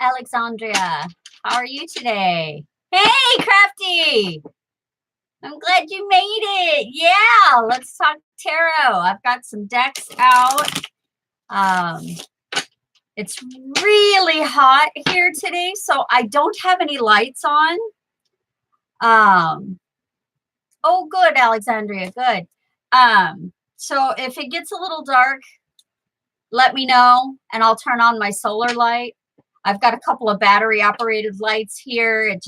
Alexandria. How are you today? Hey, Crafty. I'm glad you made it. Yeah, let's talk tarot. I've got some decks out. It's really hot here today, so I don't have any lights on. Oh, good, Alexandria, good. So if it gets a little dark, let me know, and I'll turn on my solar light. I've got a couple of battery operated lights here. It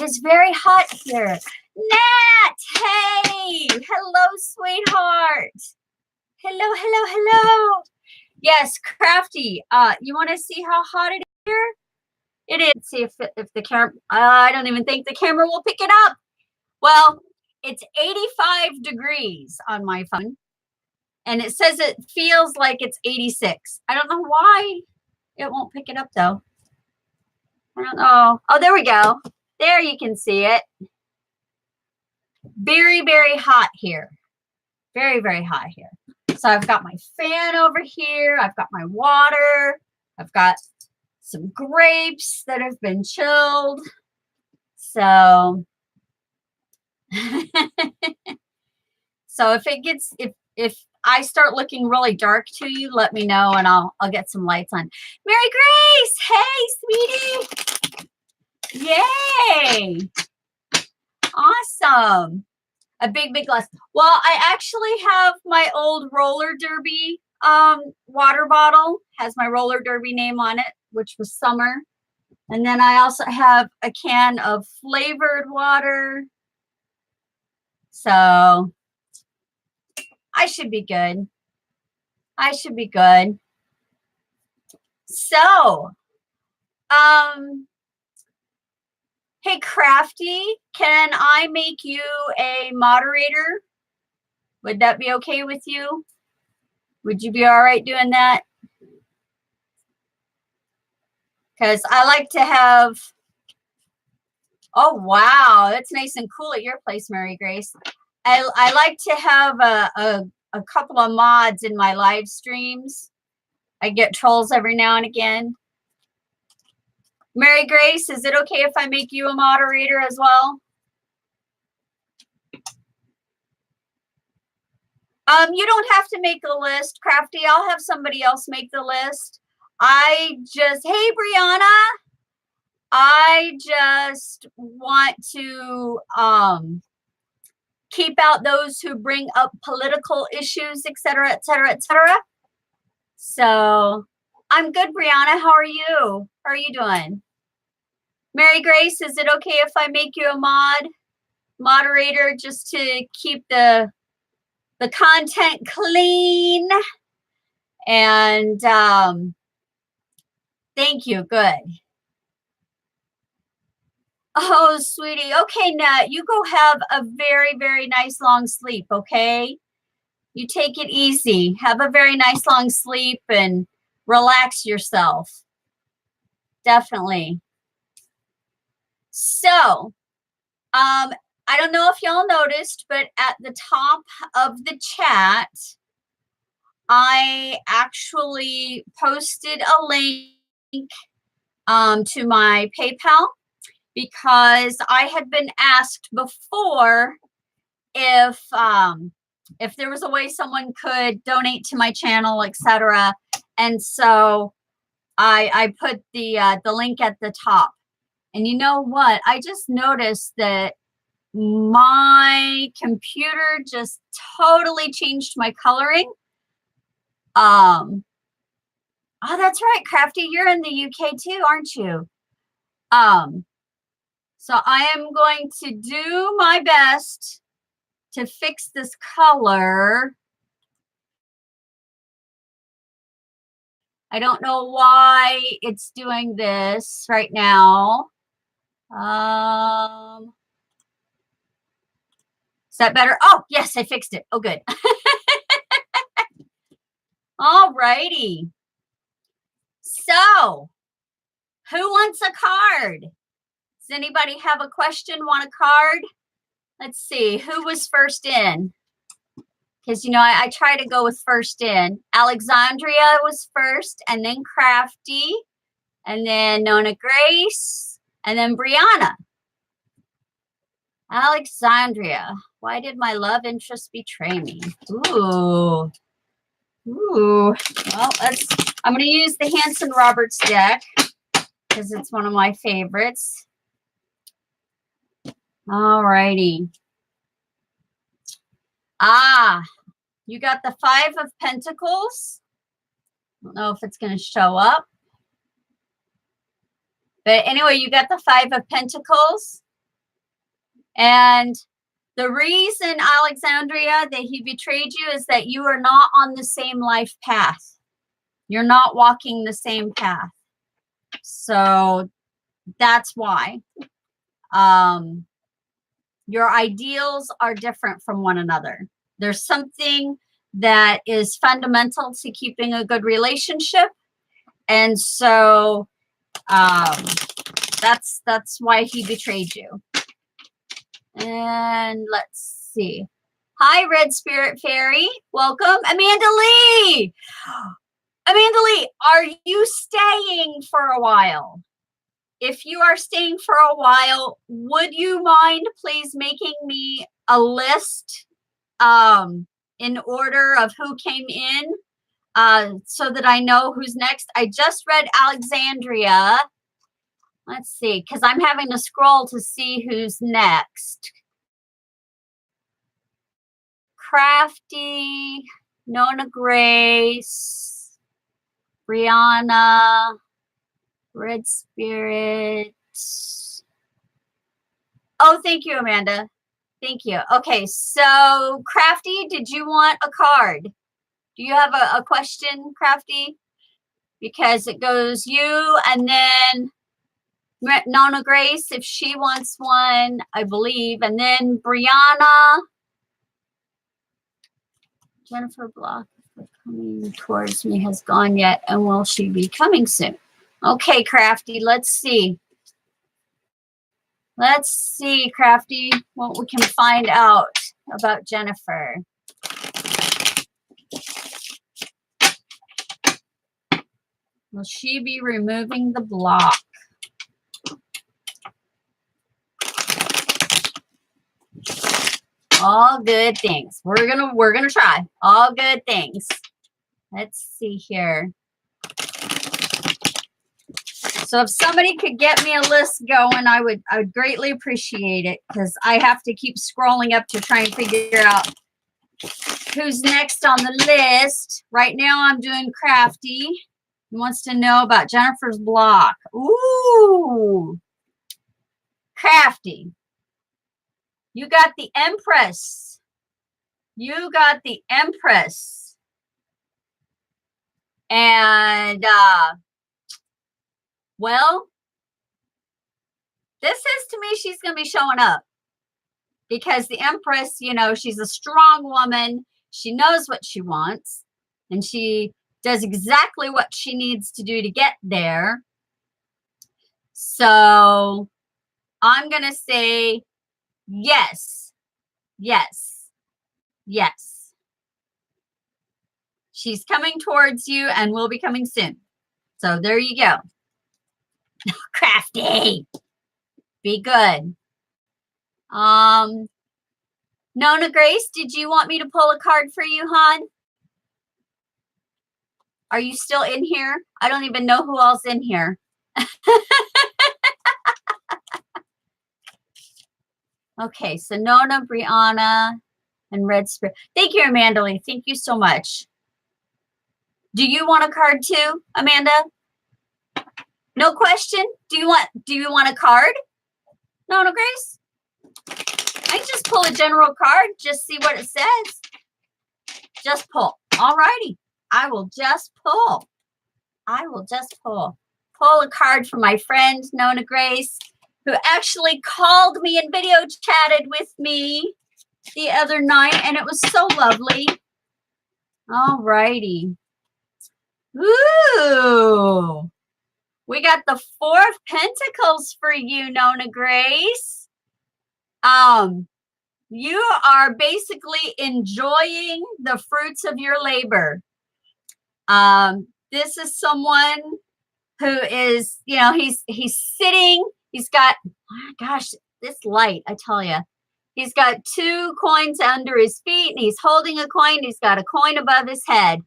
is very hot here. Nat, hey, hello, sweetheart. Hello. Yes, Crafty, you want to see how hot it is here? It is. See if the camera, I don't even think the camera will pick it up. Well, it's 85 degrees on my phone, and it says it feels like it's 86. I don't know why it won't pick it up, though. I don't know. Oh, there we go. There you can see it. Very, very hot here. Very, very hot here. So I've got my fan over here. I've got my water. I've got some grapes that have been chilled. So, so if I start looking really dark to you, let me know and I'll get some lights on. Mary Grace, hey, sweetie. Yay. Awesome. A big glass. Well, I actually have my old roller derby water bottle. Has my roller derby name on it, which was summer. And then I also have a can of flavored water. So I should be good. I should be good. So, hey, Crafty, can I make you a moderator? Would that be okay with you? Would you be all right doing that? Because I like to have, oh, wow, that's nice and cool at your place, Mary Grace. I like to have a couple of mods in my live streams. I get trolls every now and again. Mary Grace, is it okay if I make you a moderator as well? You don't have to make a list, Crafty. I'll have somebody else make the list. Hey, Brianna. I just want to keep out those who bring up political issues, etc., etc., etc. So I'm good, Brianna. How are you? How are you doing? Mary Grace, is it okay if I make you a moderator just to keep the content clean? And thank you. Good. Oh, sweetie. Okay, Nat, you go have a very, very nice long sleep, okay? You take it easy. Have a very nice long sleep and relax yourself. Definitely. So, I don't know if y'all noticed, but at the top of the chat, I actually posted a link to my PayPal because I had been asked before if there was a way someone could donate to my channel, etc. And so I put the link at the top. And you know what? I just noticed that my computer just totally changed my coloring. Oh, that's right, Crafty. You're in the UK too, aren't you? So I am going to do my best to fix this color. I don't know why it's doing this right now. Is that better? Oh, yes, I fixed it. Oh, good. All righty. So, who wants a card? Does anybody have a question, want a card? Let's see, who was first in? Because, you know, I try to go with first in. Alexandria was first, and then Crafty, and then Nona Grace, and then Brianna. Alexandria, why did my love interest betray me? Ooh. Well, I'm going to use the Hanson Roberts deck because it's one of my favorites. All righty. You got the 5 of Pentacles. I don't know if it's going to show up. But anyway, you got the 5 of Pentacles. And the reason, Alexandria, that he betrayed you is that you are not on the same life path. You're not walking the same path. So that's why. Your ideals are different from one another. There's something that is fundamental to keeping a good relationship. And so that's why he betrayed you. And let's see. Hi, Red Spirit Fairy. Welcome. Amanda Lee. Amanda Lee, are you staying for a while? If you are staying for a while, would you mind please making me a list in order of who came in so that I know who's next? I just read Alexandria. Let's see, because I'm having to scroll to see who's next. Crafty, Nona Grace, Brianna, Red Spirit. Oh, thank you, Amanda. Thank you. Okay, so Crafty, did you want a card? Do you have a question, Crafty? Because it goes you and then Nona Grace, if she wants one, I believe. And then Brianna. Jennifer Block, coming towards me, has gone yet. And will she be coming soon? Okay, Crafty, let's see. Let's see, Crafty, what we can find out about Jennifer. Will she be removing the block? All good things. We're gonna try. All good things. Let's see here. So if somebody could get me a list going, I would greatly appreciate it, because I have to keep scrolling up to try and figure out who's next on the list. Right now I'm doing Crafty. He wants to know about Jennifer's block. Ooh. Crafty. You got the Empress. You got the Empress. And, well, this says to me she's going to be showing up. Because the Empress, you know, she's a strong woman. She knows what she wants. And she does exactly what she needs to do to get there. So I'm going to say yes, yes, yes. She's coming towards you and will be coming soon. So there you go. Crafty. Be good. Nona Grace, did you want me to pull a card for you, hon? Are you still in here? I don't even know who else in here. Okay, so Nona, Brianna, and Red Spirit. Thank you, Amanda Lee. Thank you so much. Do you want a card too, Amanda? No question. Do you want a card? Nona Grace? I just pull a general card, just see what it says. Just pull. All righty. I will just pull. I will just pull. Pull a card for my friend, Nona Grace, who actually called me and video chatted with me the other night, and it was so lovely. All righty. Ooh. We got the 4 of Pentacles for you, Nona Grace. You are basically enjoying the fruits of your labor. This is someone who is, he's sitting, he's got, gosh, this light, I tell you. He's got 2 coins under his feet, and he's holding a coin. He's got a coin above his head.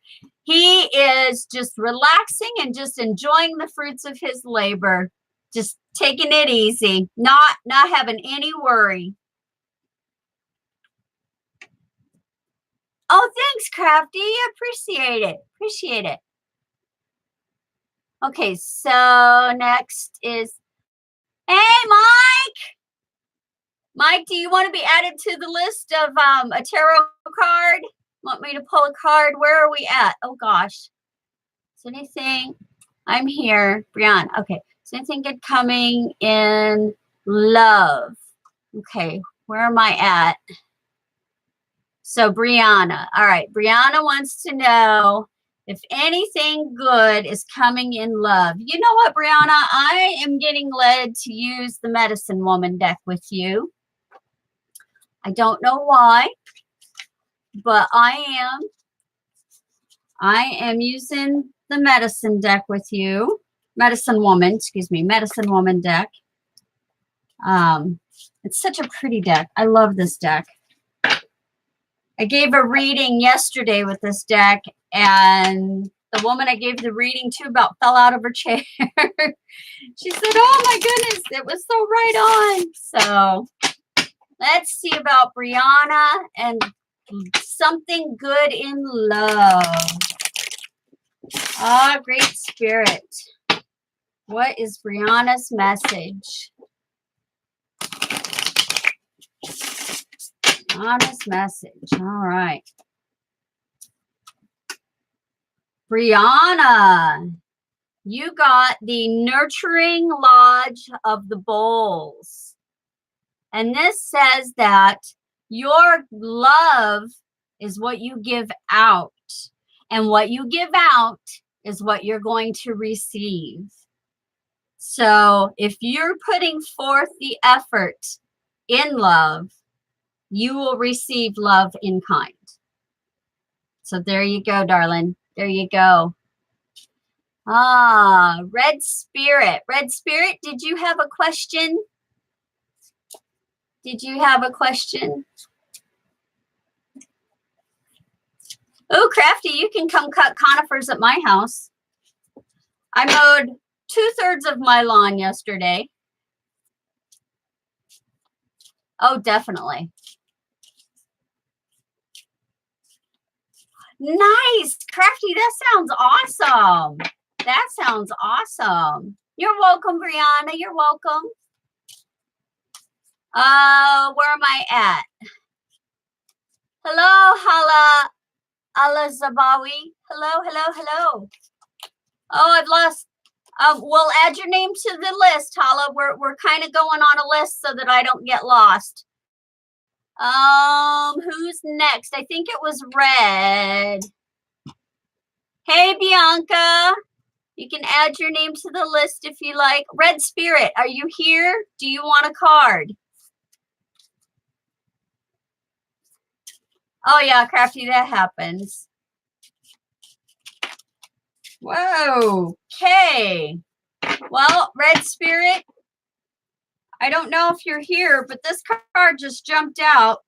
He is just relaxing and just enjoying the fruits of his labor, just taking it easy, not having any worry. Oh, thanks, Crafty. Appreciate it. Appreciate it. Okay, so next is, hey, Mike. Mike, do you want to be added to the list of a tarot card? Want me to pull a card? Where are we at? Oh, gosh. Is anything? I'm here. Brianna. Okay. Is anything good coming in love? Okay. Where am I at? So, Brianna. All right. Brianna wants to know if anything good is coming in love. You know what, Brianna? I am getting led to use the Medicine Woman deck with you. I don't know why, but I am using the medicine deck with you. Medicine Woman deck. It's such a pretty deck. I love this deck. I gave a reading yesterday with this deck, and the woman I gave the reading to about fell out of her chair. She said, oh my goodness, it was so right on. So let's see about Brianna and something good in love. Ah, Great Spirit. What is Brianna's message? Honest message. All right. Brianna, you got the Nurturing Lodge of the Bowls. And this says that your love is what you give out. And what you give out is what you're going to receive. So if you're putting forth the effort in love, you will receive love in kind. So there you go, darling. There you go. Ah, Red Spirit. Red Spirit, did you have a question? Did you have a question? Oh, Crafty, you can come cut conifers at my house. I mowed 2/3 of my lawn yesterday. Oh, definitely. Nice, Crafty. That sounds awesome. That sounds awesome. You're welcome, Brianna. You're welcome. Where am I at? Hello, Hala Zabawi. Hello, hello, hello. Oh, I've lost. We'll add your name to the list, Hala. We're kind of going on a list so that I don't get lost. Who's next? I think it was Red. Hey, Bianca. You can add your name to the list if you like. Red Spirit, are you here? Do you want a card? Oh, yeah, Crafty, that happens. Whoa. Okay. Well, Red Spirit, I don't know if you're here, but this card just jumped out,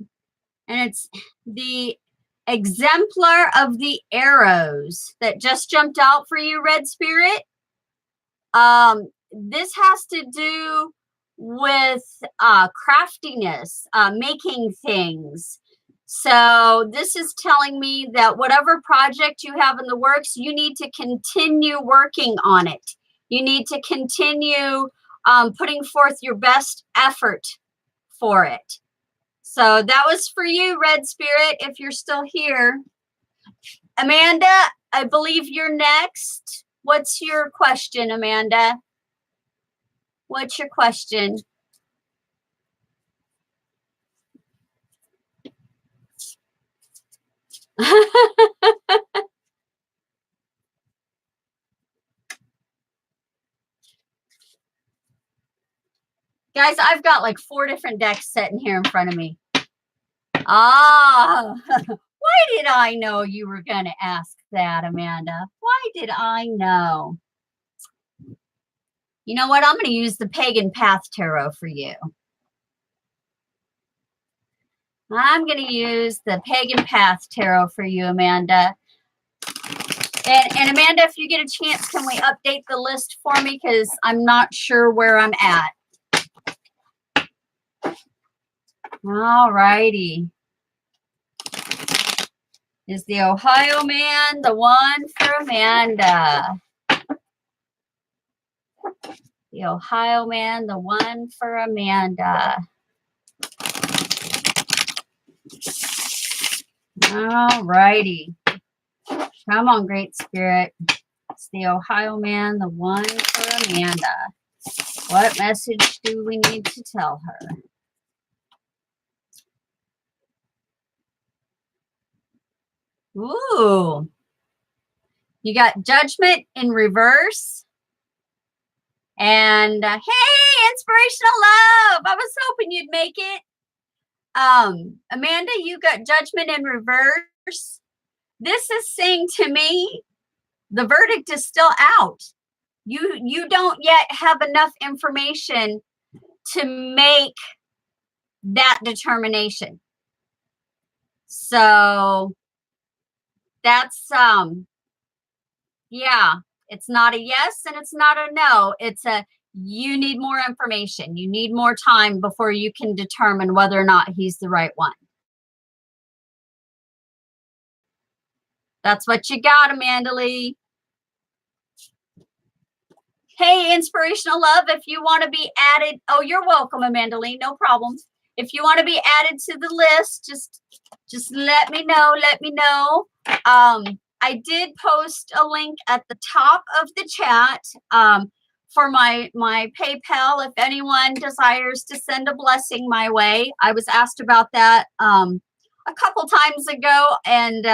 and it's the Exemplar of the Arrows that just jumped out for you, Red Spirit. This has to do with craftiness, making things. So this is telling me that whatever project you have in the works, you need to continue working on it. You need to continue putting forth your best effort for it. So that was for you, Red Spirit, if you're still here. Amanda, I believe you're next. What's your question, Amanda? What's your question? Guys, I've got like 4 different decks sitting here in front of me. Ah, why did I know you were going to ask that, Amanda? Why did I know? You know what? I'm going to use the Pagan Path Tarot for you. I'm going to use the Pagan Path Tarot for you, Amanda. And Amanda, if you get a chance, can we update the list for me? Because I'm not sure where I'm at. All righty. Is the Ohio man the one for Amanda? The Ohio man, the one for Amanda. All righty. Come on, Great Spirit. It's the Ohio man, the one for Amanda. What message do we need to tell her? Ooh. You got Judgment in reverse. And hey, Inspirational Love. I was hoping you'd make it. Amanda, you got Judgment in reverse. This is saying to me, the verdict is still out. You don't yet have enough information to make that determination. So that's yeah, it's not a yes and it's not a no. It's a you need more information. You need more time before you can determine whether or not he's the right one. That's what you got, Amanda Lee. Hey, Inspirational Love, if you want to be added, oh, you're welcome, Amanda Lee, no problem. If you want to be added to the list, just let me know. Let me know. I did post a link at the top of the chat for my PayPal. If anyone desires to send a blessing my way, I was asked about that a couple times ago, and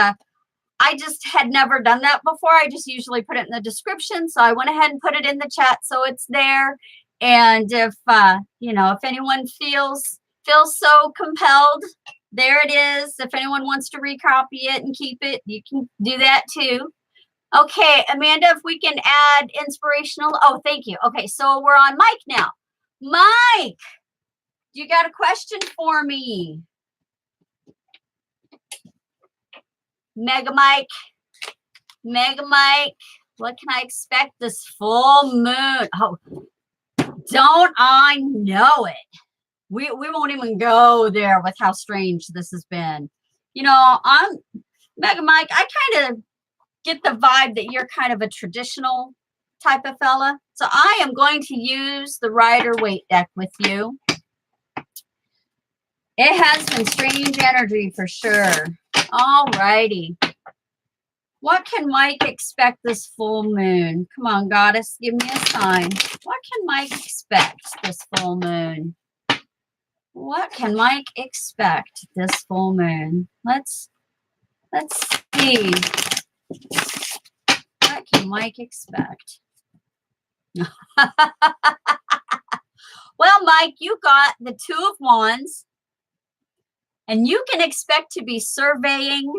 I just had never done that before. I just usually put it in the description. So I went ahead and put it in the chat so it's there. And if, if anyone feels so compelled, there it is. If anyone wants to recopy it and keep it, you can do that too. Okay, Amanda, if we can add inspirational. Oh, thank you. Okay, so we're on Mike now. Mike, you got a question for me? Mega Mike, what can I expect this full moon? Oh, don't I know it? We won't even go there with how strange this has been. I'm Mega Mike. I kind of get the vibe that you're kind of a traditional type of fella. So I am going to use the Rider-Waite deck with you. It has been strange energy for sure. All righty. What can Mike expect this full moon? Come on, goddess, give me a sign. What can Mike expect this full moon? What can Mike expect this full moon? Let's see. What can Mike expect? Well, Mike, you got the Two of Wands, and you can expect to be surveying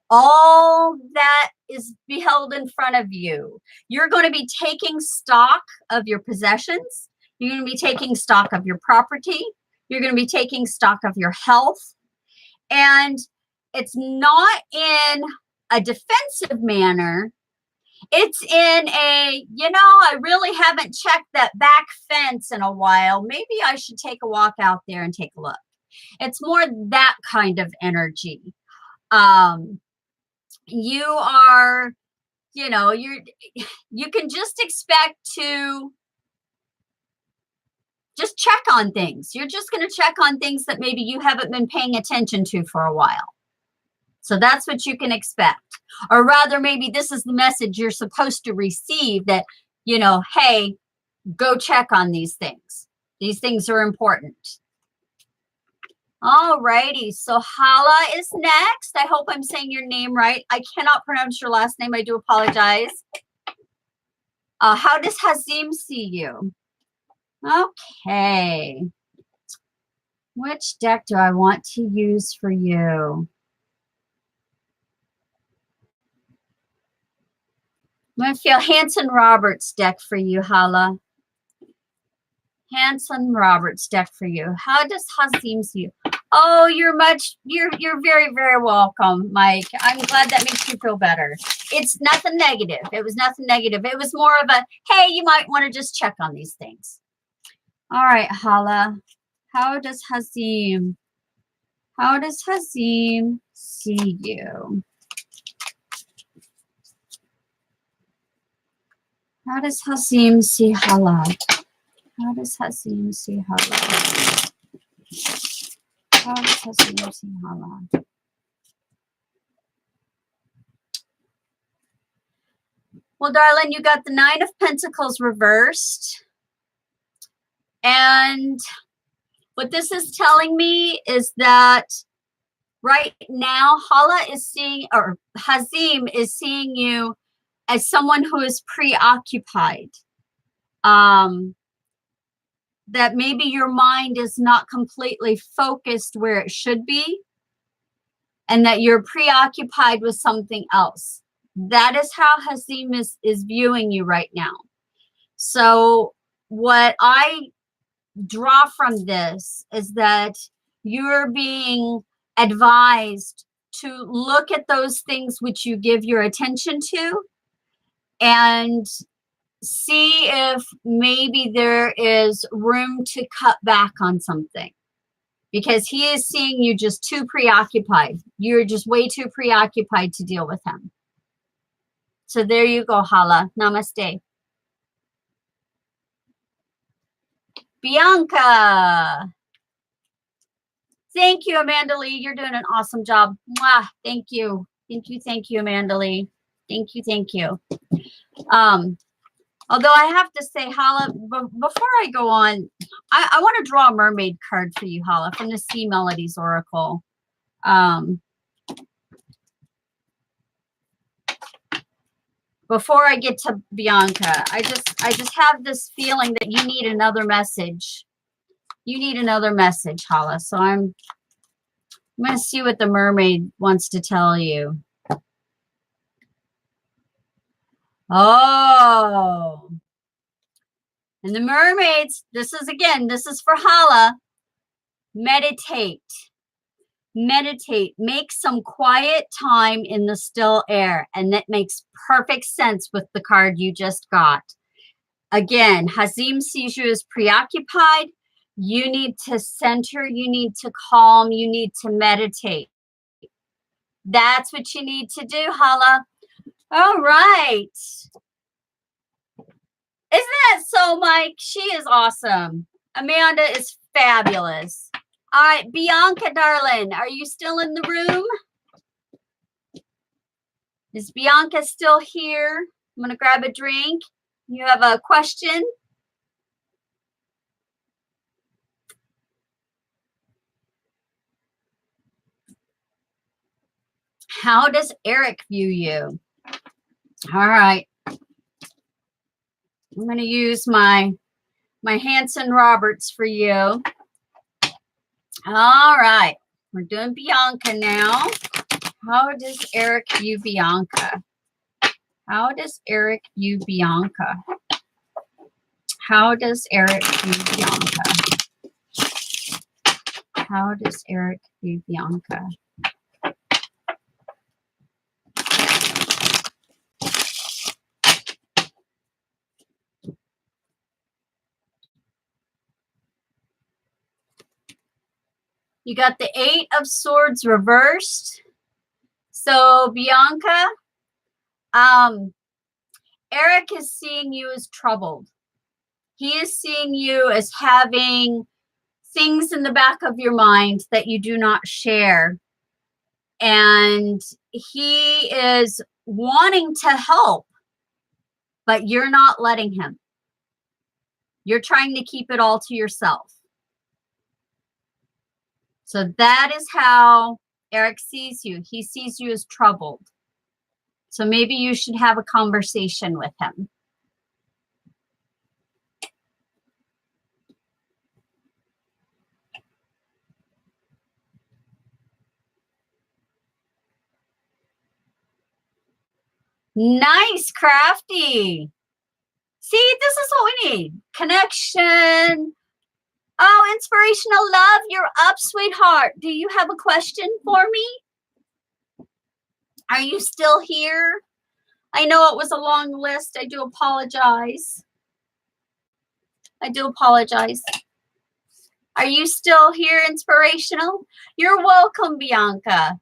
all that is beheld in front of you. You're going to be taking stock of your possessions. You're going to be taking stock of your property. You're going to be taking stock of your health. And it's not in a defensive manner. It's in a, I really haven't checked that back fence in a while. Maybe I should take a walk out there and take a look. It's more that kind of energy. You are, you can just expect to just check on things. You're just going to check on things that maybe you haven't been paying attention to for a while. So that's what you can expect. Or rather, maybe this is the message you're supposed to receive that, hey, go check on these things. These things are important. All righty. So Hala is next. I hope I'm saying your name right. I cannot pronounce your last name. I do apologize. How does Hazim see you? Okay. Which deck do I want to use for you? I'm going to feel Hanson Roberts' deck for you, Hala. Hanson Roberts deck for you. How does Hazim see you? Oh, you're very, very welcome, Mike. I'm glad that makes you feel better. It's nothing negative. It was nothing negative. It was more of a, hey, you might want to just check on these things. All right, Hala. How does Hazim see you? How does Hazim see Hala? How does Hazim see Hala? How does Hazim see Hala? Well, darling, you got the Nine of Pentacles reversed. And what this is telling me is that right now, Hala is seeing, or Hazim is seeing you as someone who is preoccupied. That maybe your mind is not completely focused where it should be, and that you're preoccupied with something else. That is how Hazim is viewing you right now. So what I draw from this is that you're being advised to look at those things which you give your attention to and see if maybe there is room to cut back on something, because he is seeing you just too preoccupied. You're just way too preoccupied to deal with him. So there you go, Hala. Namaste. Bianca. Thank you, Amanda Lee. You're doing an awesome job. Mwah. Thank you. Thank you, Amanda Lee. Thank you. Although I have to say, Hala, before I go on, I want to draw a mermaid card for you, Hala, from the Sea Melodies Oracle. Before I get to Bianca, I just have this feeling that you need another message. You need another message, Hala. So I'm going to see what the mermaid wants to tell you. Oh. And the mermaids, this is for Hala. Meditate. Make some quiet time in the still air. And that makes perfect sense with the card you just got. Again, Hazim sees you as preoccupied. You need to center, you need to calm, you need to meditate. That's what you need to do, Hala. All right. Isn't that so, Mike? She is awesome. Amanda is fabulous. All right, Bianca, darling, are you still in the room? Is Bianca still here? I'm going to grab a drink. You have a question? How does Eric view you? All right. I'm going to use my Hanson Roberts for you. All right. We're doing Bianca now. How does Eric view Bianca? How does Eric view Bianca? How does Eric view Bianca? How does Eric view Bianca? You got the 8 of Swords reversed. So Bianca, Eric is seeing you as troubled. He is seeing you as having things in the back of your mind that you do not share. And he is wanting to help, but you're not letting him. You're trying to keep it all to yourself. So that is how Eric sees you. He sees you as troubled. So maybe you should have a conversation with him. Nice, Crafty. See, this is what we need. Connection, Oh, inspirational love, you're up, sweetheart. Do you have a question for me? Are you still here? I know it was a long list. I do apologize. I do apologize. Are you still here, inspirational? You're welcome, Bianca.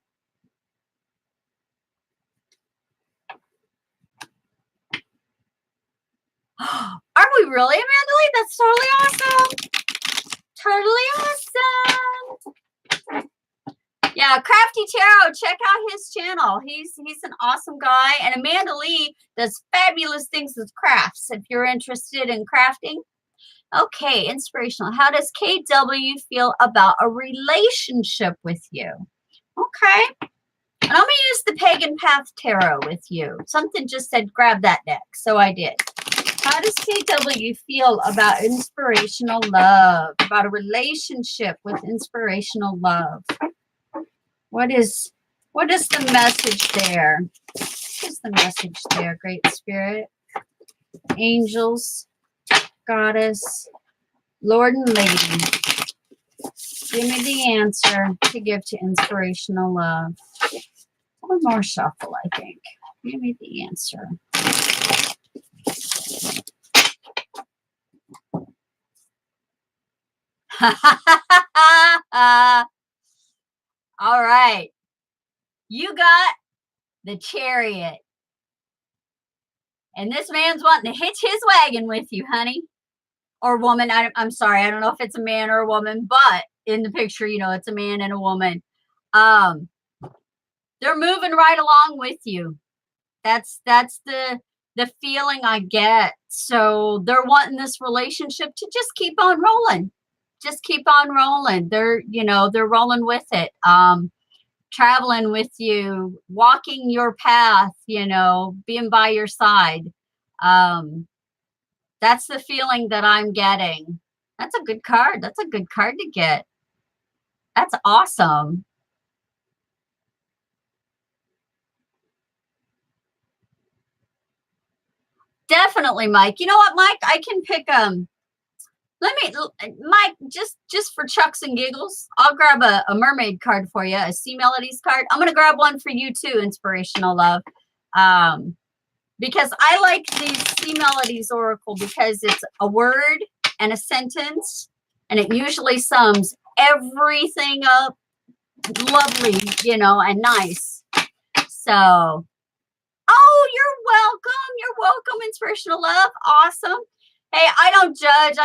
Are we really, Amanda Lee? That's totally awesome. Totally awesome. Yeah, Crafty Tarot, check out his channel. He's an awesome guy. And Amanda Lee does fabulous things with crafts if you're interested in crafting. Okay, inspirational. How does KW feel about a relationship with you? Okay. And I'm going to use the Pagan Path Tarot with you. Something just said grab that deck, so I did. How does KW feel about inspirational love, about a relationship with inspirational love? What is the message there? What is the message there, Great Spirit? Angels, Goddess, Lord and Lady. Give me the answer to give to inspirational love. One more shuffle, I think. Give me the answer. All right. You got the Chariot. And this man's wanting to hitch his wagon with you, honey. Or woman. I'm sorry. I don't know if it's a man or a woman, but in the picture, you know, it's a man and a woman. They're moving right along with you. That's the feeling I get. So they're wanting this relationship to just keep on rolling. Just keep on rolling. They're rolling with it. Traveling with you, walking your path, being by your side. That's the feeling that I'm getting. That's a good card. That's a good card to get. That's awesome. Definitely, Mike. You know what, Mike? I can pick Mike, just for chucks and giggles, I'll grab a mermaid card for you, a Sea Melodies card. I'm gonna grab one for you too, inspirational love. Because I like the Sea Melodies Oracle because it's a word and a sentence, and it usually sums everything up lovely, and nice. So, oh, you're welcome. You're welcome, inspirational love. Awesome. Hey, I don't judge.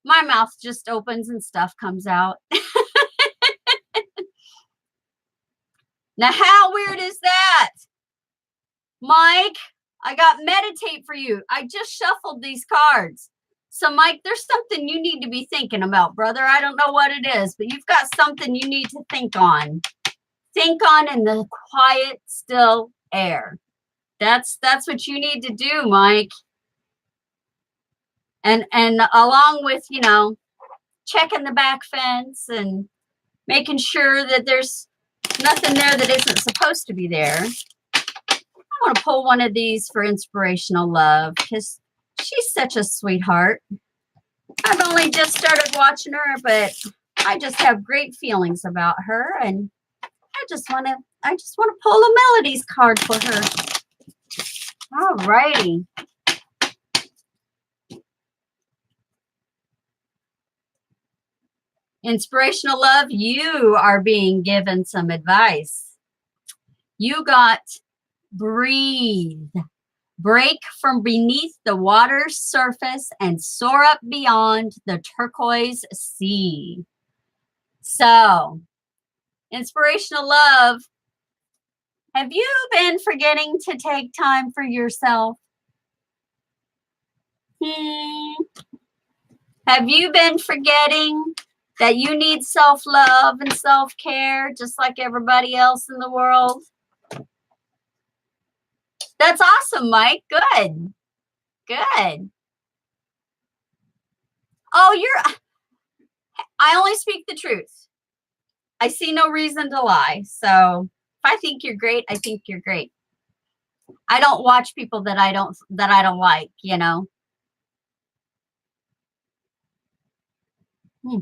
My mouth just opens and stuff comes out. Now, how weird is that? Mike, I got meditate for you. I just shuffled these cards. So, Mike, there's something you need to be thinking about, brother. I don't know what it is, but you've got something you need to think on. Think on in the quiet, still air. That's what you need to do, Mike. And along with, checking the back fence and making sure that there's nothing there that isn't supposed to be there. I want to pull one of these for inspirational love because she's such a sweetheart. I've only just started watching her, but I just have great feelings about her, and I just want to pull a Melodies card for her. All righty. Inspirational love, you are being given some advice. You got breathe. Break from beneath the water's surface and soar up beyond the turquoise sea. So, inspirational love, have you been forgetting to take time for yourself? Have you been forgetting that you need self-love and self-care just like everybody else in the world? That's awesome, Mike. Good. Good. Oh, I only speak the truth. I see no reason to lie. So if I think you're great, I think you're great. I don't watch people that I don't like, Hmm.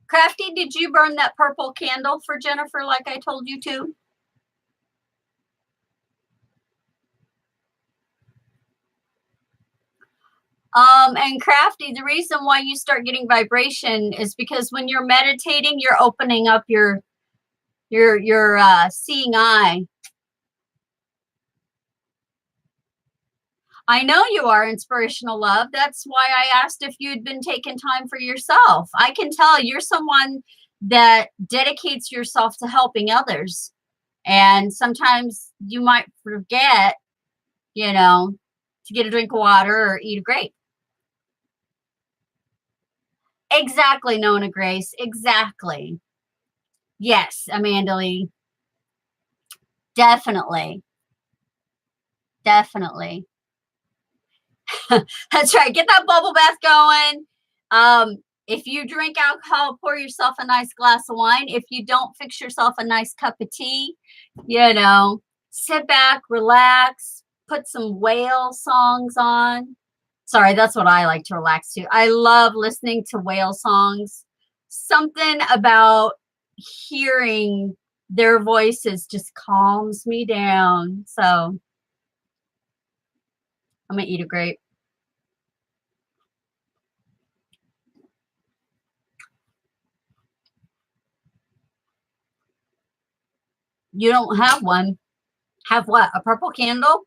Crafty, did you burn that purple candle for Jennifer like I told you to? And Crafty, the reason why you start getting vibration is because when you're meditating, you're opening up your seeing eye. I know you are inspirational love. That's why I asked if you'd been taking time for yourself. I can tell you're someone that dedicates yourself to helping others. And sometimes you might forget, you know, to get a drink of water or eat a grape. Exactly, Nona Grace. Exactly. Yes, Amanda Lee. Definitely. Definitely. That's right. Get that bubble bath going. If you drink alcohol, pour yourself a nice glass of wine. If you don't, fix yourself a nice cup of tea. Sit back, relax, put some whale songs on. Sorry, that's what I like to relax to. I love listening to whale songs. Something about hearing their voices just calms me down. So I'm gonna eat a grape. You don't have one. Have what? A purple candle?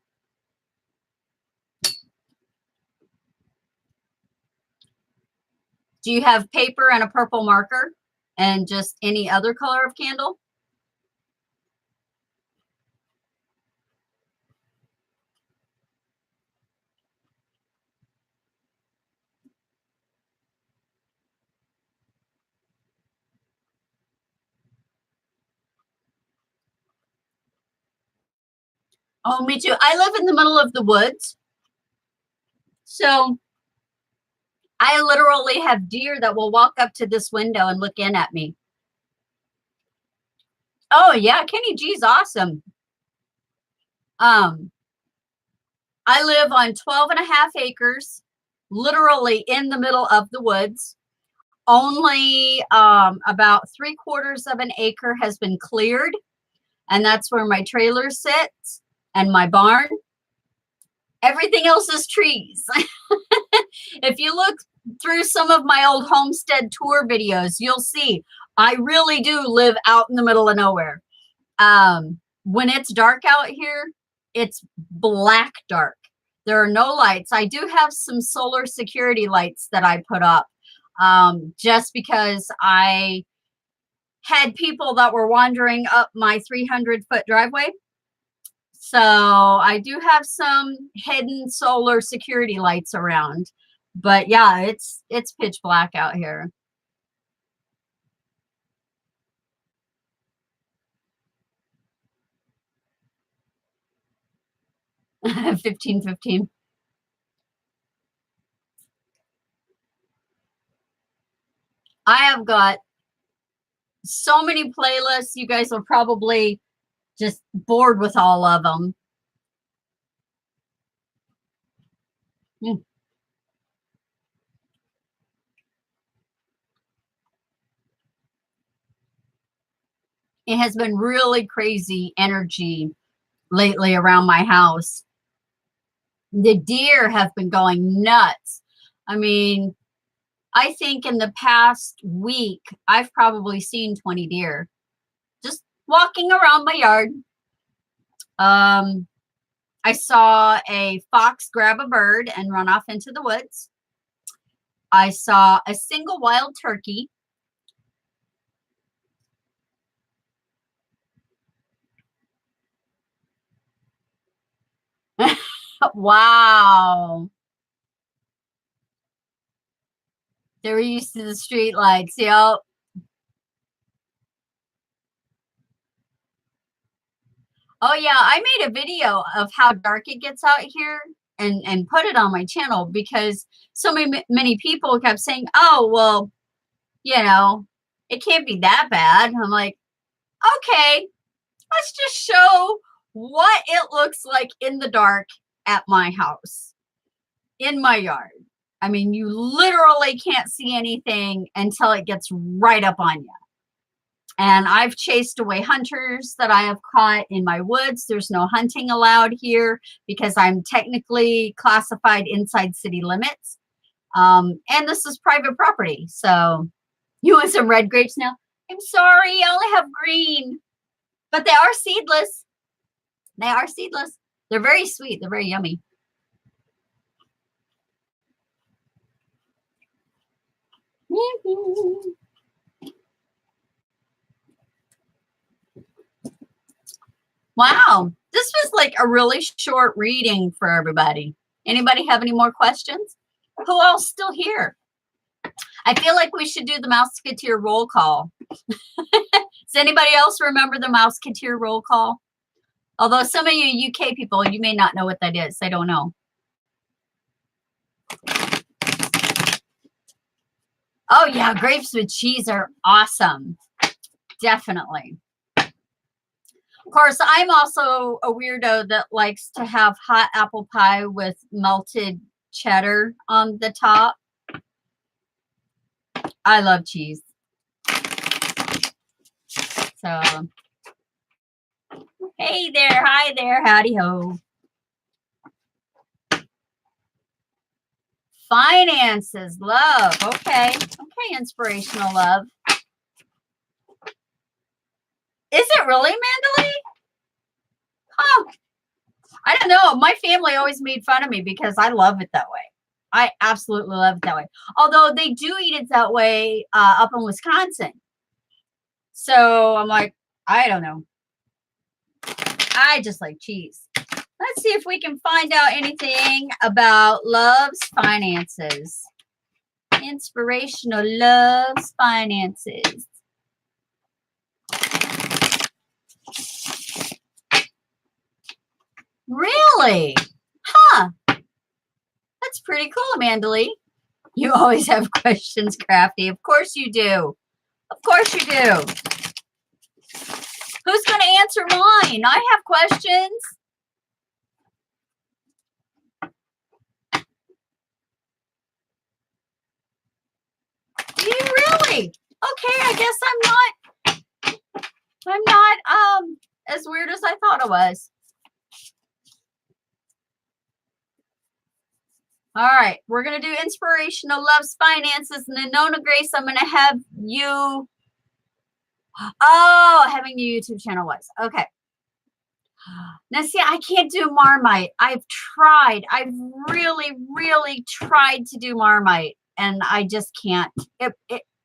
Do you have paper and a purple marker and just any other color of candle? Oh, me too. I live in the middle of the woods. So I literally have deer that will walk up to this window and look in at me. Oh, yeah. Kenny G's awesome. Um, I live on 12 and a half acres, literally in the middle of the woods. Only about 3/4 of an acre has been cleared, and that's where my trailer sits and my barn. Everything else is trees. If you look through some of my old homestead tour videos, you'll see I really do live out in the middle of nowhere. When it's dark out here, it's black dark. There are no lights. I do have some solar security lights that I put up just because I had people that were wandering up my 300-foot driveway. So I do have some hidden solar security lights around. But yeah, it's pitch black out here. 1515. I have got so many playlists. You guys are probably just bored with all of them. Mm. It has been really crazy energy lately around my house. The deer have been going nuts. I mean, I think in the past week, I've probably seen 20 deer just walking around my yard. I saw a fox grab a bird and run off into the woods. I saw a single wild turkey. Wow. They were used to the street lights. Yep. Oh yeah, I made a video of how dark it gets out here and put it on my channel because so many people kept saying, "Oh, well, you know, It can't be that bad. I'm like, okay, let's just show what it looks like in the dark at my house, in my yard. I mean, you literally can't see anything until it gets right up on you. And I've chased away hunters that I have caught in my woods. There's no hunting allowed here because I'm technically classified inside city limits. And this is private property. So you want some red grapes now? I'm sorry, I only have green. But they are seedless. They are seedless. They're very sweet. They're very yummy. Wow. This was like a really short reading for everybody. Anybody have any more questions? Who else still here? I feel like we should do the Mouseketeer roll call. Does anybody else remember the Mouseketeer roll call? Although some of you UK people, you may not know what that is. I don't know. Oh yeah, grapes with cheese are awesome. Definitely. Of course, I'm also a weirdo that likes to have hot apple pie with melted cheddar on the top. I love cheese. So, hey there, hi there, howdy ho. Finances, love. Okay, inspirational love. Is it really, Mandalay? Huh. I don't know. My family always made fun of me because I love it that way. I absolutely love it that way. Although they do eat it that way up in Wisconsin. So I'm like, I don't know. I just like cheese. Let's see if we can find out anything about love's finances. Inspirational love's finances. Really? Huh. That's pretty cool, Amanda Lee. You always have questions, Crafty. Of course you do. Of course you do. Who's going to answer mine? I have questions. Do you really? Okay, I guess I'm not as weird as I thought I was. All right, we're going to do inspirational love's finances, and then Nona Grace, I'm going to have you. Oh, having your YouTube channel was. Okay. Now, see, I can't do Marmite. I've tried. I've really, really tried to do Marmite, and I just can't. I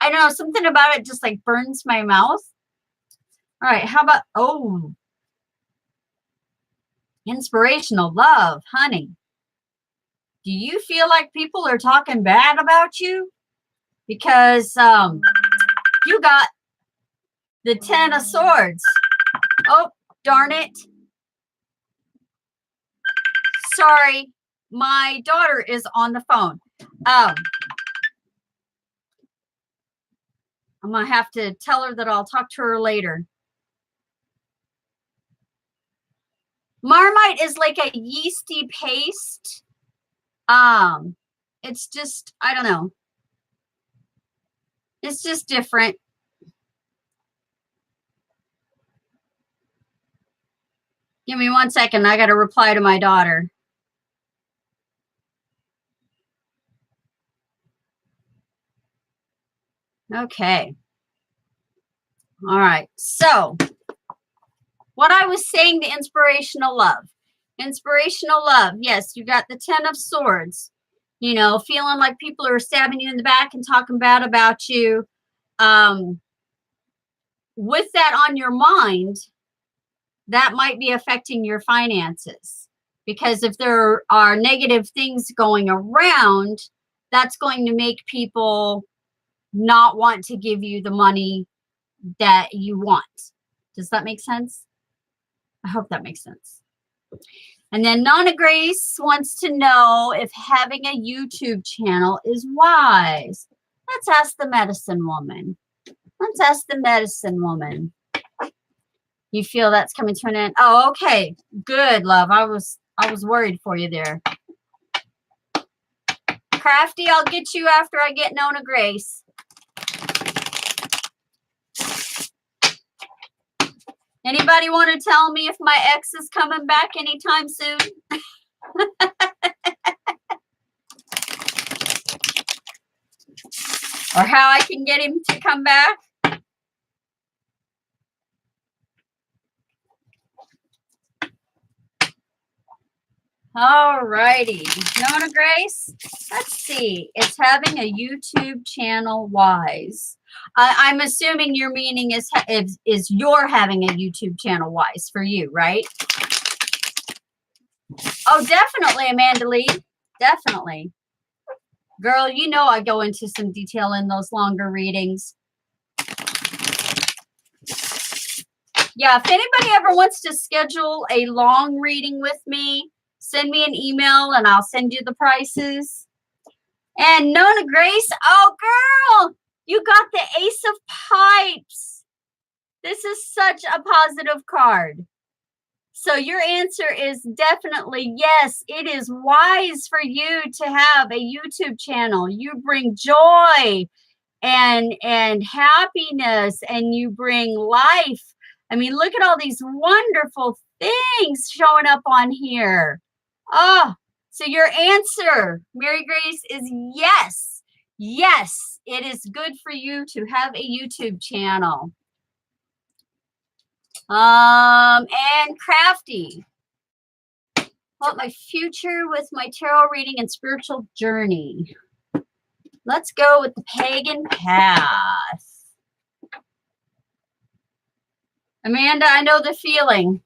don't know, something about it just like burns my mouth. All right, how about, oh, inspirational love, honey. Do you feel like people are talking bad about you? Because you got the 10 of Swords. Oh, darn it. Sorry, my daughter is on the phone. I'm going to have to tell her that I'll talk to her later. Marmite is like a yeasty paste. It's just, I don't know. It's just different. Give me 1 second. I got to reply to my daughter. Okay. All right. So what I was saying, the inspirational love. Inspirational love. Yes, you got the 10 of Swords. You know, feeling like people are stabbing you in the back and talking bad about you. With that on your mind, that might be affecting your finances. Because if there are negative things going around, that's going to make people not want to give you the money that you want. Does that make sense? I hope that makes sense. And then Nana Grace wants to know if having a YouTube channel is wise. Let's ask the medicine woman. Let's ask the medicine woman. You feel that's coming to an end? Oh, okay. Good, love. I was worried for you there. Crafty, I'll get you after I get Nona Grace. Anybody want to tell me if my ex is coming back anytime soon? Or how I can get him to come back? All righty. Nona Grace, let's see. It's having a YouTube channel wise. I'm assuming your meaning is you're having a YouTube channel wise for you, right? Oh, definitely, Amanda Lee. Definitely. Girl, you know I go into some detail in those longer readings. Yeah, if anybody ever wants to schedule a long reading with me, send me an email and I'll send you the prices. And Nona Grace, oh girl, you got the Ace of Pipes. This is such a positive card. So your answer is definitely yes. It is wise for you to have a YouTube channel. You bring joy and happiness, and you bring life. I mean, look at all these wonderful things showing up on here. Oh, so your answer, Mary Grace, is yes. Yes, it is good for you to have a YouTube channel. And Crafty. What my future with my tarot reading and spiritual journey. Let's go with the pagan path. Amanda, I know the feeling.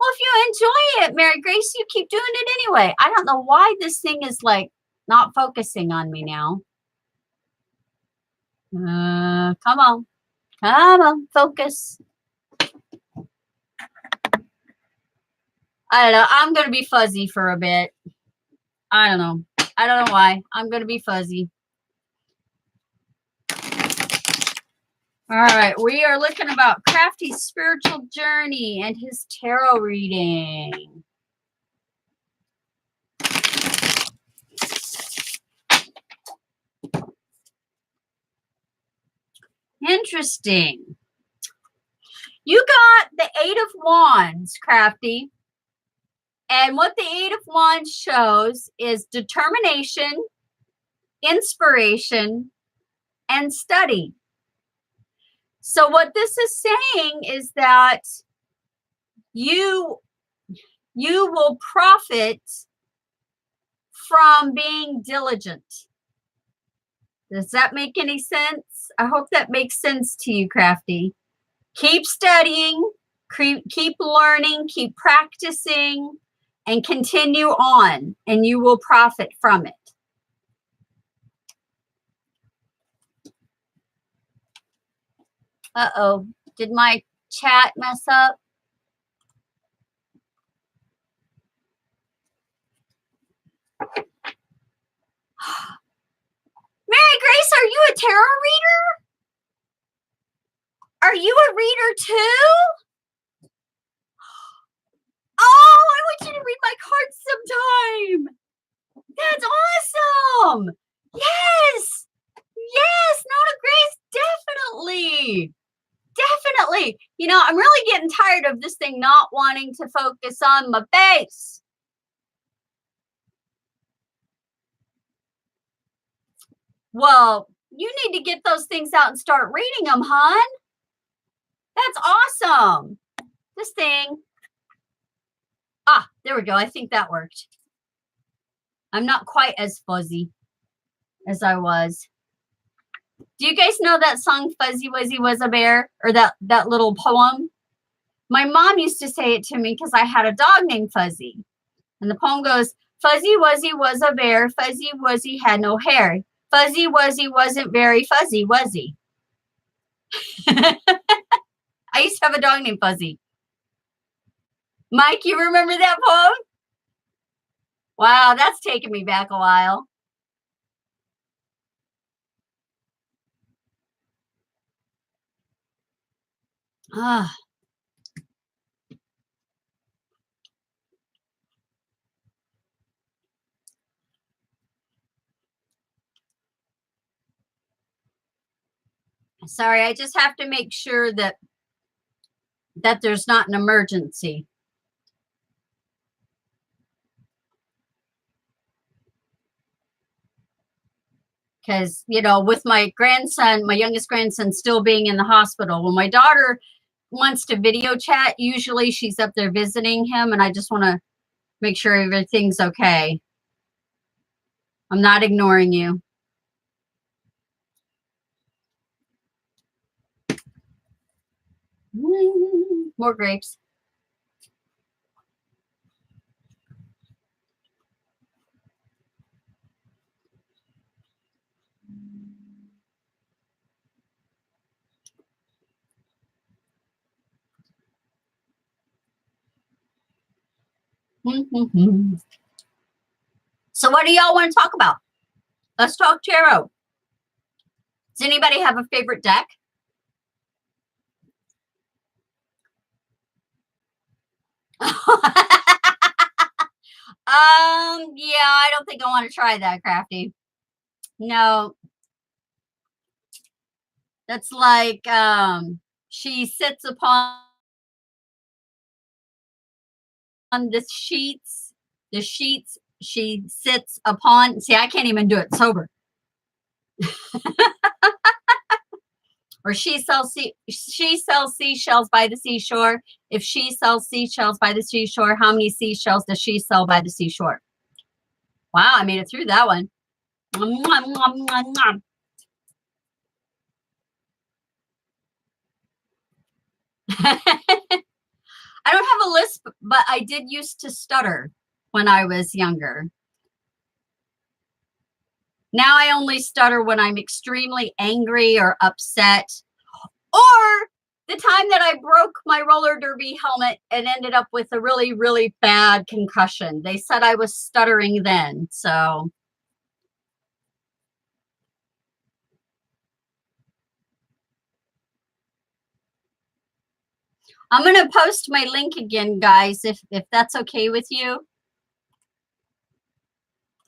Well, if you enjoy it, Mary Grace, you keep doing it anyway. I don't know why this thing is like not focusing on me now. Come on. Come on, focus. I don't know. I'm going to be fuzzy for a bit. I don't know. I don't know why. I'm going to be fuzzy. All right. We are looking about Crafty's spiritual journey and his tarot reading. Interesting. You got the Eight of Wands, Crafty. And what the Eight of Wands shows is determination, inspiration, and study. So what this is saying is that you will profit from being diligent. Does that make any sense? I hope that makes sense to you, Crafty. Keep studying, keep learning, keep practicing, and continue on, and you will profit from it. Uh-oh. Did my chat mess up? Mary Grace, are you a tarot reader? Are you a reader too? Oh, I want you to read my cards sometime. That's awesome. Yes. Yes, Nona Grace, definitely. Definitely. You know, I'm really getting tired of this thing not wanting to focus on my face. Well, you need to get those things out and start reading them, hon. That's awesome. This thing. Ah, there we go. I think that worked. I'm not quite as fuzzy as I was. Do you guys know that song, Fuzzy Wuzzy Was a Bear? Or that little poem? My mom used to say it to me because I had a dog named Fuzzy. And the poem goes, Fuzzy Wuzzy was a bear. Fuzzy Wuzzy had no hair. Fuzzy Wuzzy wasn't very fuzzy, was he? I used to have a dog named Fuzzy. Mike, you remember that poem? Wow, that's taken me back a while. Ah, sorry, I just have to make sure that there's not an emergency. Because, you know, with my grandson, my youngest grandson still being in the hospital, when my daughter wants to video chat, usually she's up there visiting him, and I just want to make sure everything's okay. I'm not ignoring you. More grapes. So what do y'all want to talk about? Let's talk tarot. Does anybody have a favorite deck? Yeah, I don't think I want to try that, Crafty. No. That's like she sits upon the sheets. The sheets she sits upon. See, I can't even do it sober. Or she sells seashells by the seashore. If she sells seashells by the seashore, how many seashells does she sell by the seashore? Wow, I made it through that one. I don't have a lisp, but I did used to stutter when I was younger. Now I only stutter when I'm extremely angry or upset, or the time that I broke my roller derby helmet and ended up with a really, really bad concussion. They said I was stuttering then, so. I'm going to post my link again, guys, if that's okay with you.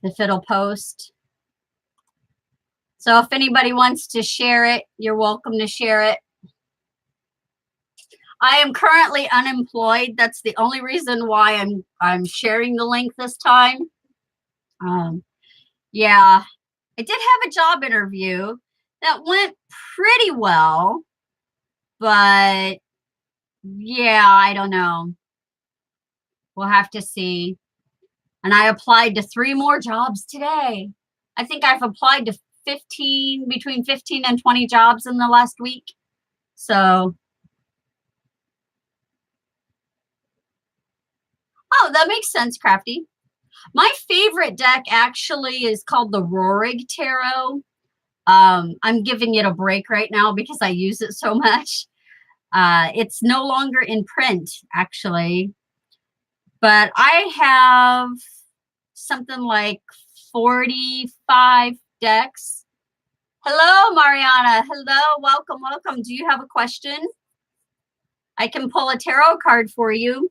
If it'll post. So if anybody wants to share it, you're welcome to share it. I am currently unemployed. That's the only reason why I'm sharing the link this time. Yeah, I did have a job interview that went pretty well, but yeah, I don't know. We'll have to see. And I applied to 3 more jobs today. I think I've applied to between 15 and 20 jobs in the last week. So, oh, that makes sense, Crafty. My favorite deck actually is called the Rorig Tarot. I'm giving it a break right now because I use it so much. It's no longer in print, actually. But I have something like 45 decks. Hello, Mariana. Hello, welcome, welcome. Do you have a question? I can pull a tarot card for you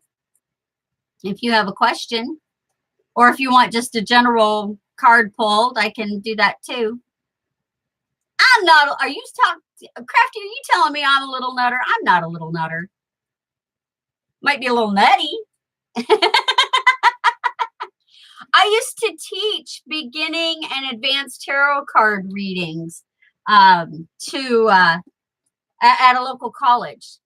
if you have a question. Or if you want just a general card pulled, I can do that too. I'm not, are you talking, Crafty, are you telling me I'm a little nutter? I'm not a little nutter. Might be a little nutty. I used to teach beginning and advanced tarot card readings at a local college.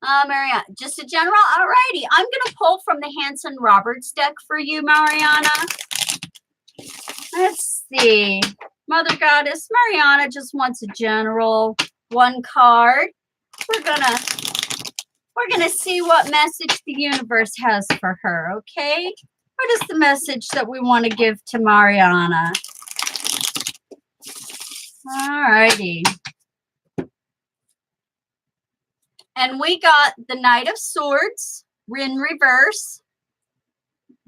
Mariana, just a general. All righty. I'm going to pull from the Hanson Roberts deck for you, Mariana. Let's see. Mother Goddess, Mariana just wants a general 1 card. We're gonna see what message the universe has for her, okay? What is the message that we want to give to Mariana? All righty. And we got the Knight of Swords in reverse.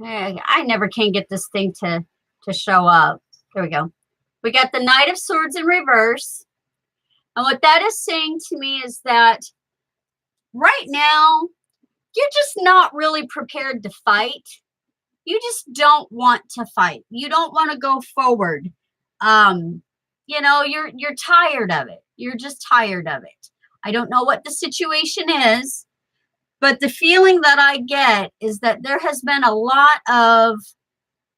I never can get this thing to show up. There we go. We got the Knight of Swords in reverse. And what that is saying to me is that right now, you're just not really prepared to fight. You just don't want to fight. You don't want to go forward. You know, you're tired of it. You're just tired of it. I don't know what the situation is, but the feeling that I get is that there has been a lot of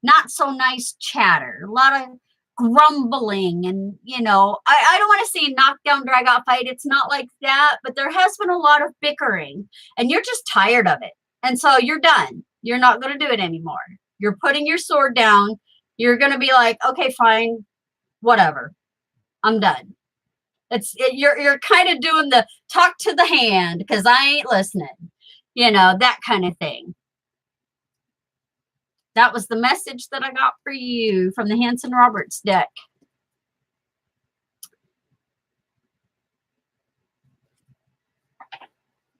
not so nice chatter, a lot of grumbling, and you know, I don't want to say knockdown drag out fight. It's not like that, but there has been a lot of bickering, and you're just tired of it. And so you're done. You're not going to do it anymore. You're putting your sword down. You're going to be like, okay, fine, whatever. I'm done. You're kind of doing the talk to the hand because I ain't listening. You know, that kind of thing. That was the message that I got for you from the Hanson Roberts deck.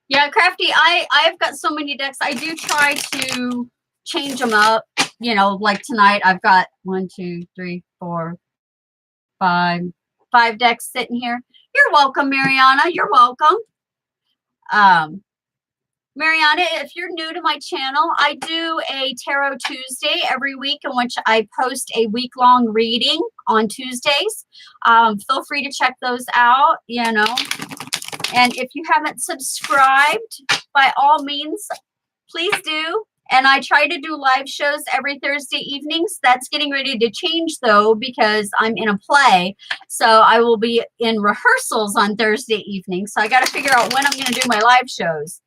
Yeah, Crafty, I've got so many decks. I do try to change them up. You know, like tonight I've got 1, 2, 3, 4, 5 decks sitting here. You're welcome, Mariana. You're welcome. Mariana, if you're new to my channel, I do a Tarot Tuesday every week in which I post a week-long reading on Tuesdays. Feel free to check those out, you know. And if you haven't subscribed, by all means, please do. And I try to do live shows every Thursday evenings. That's getting ready to change, though, because I'm in a play. So I will be in rehearsals on Thursday evenings. So I got to figure out when I'm going to do my live shows.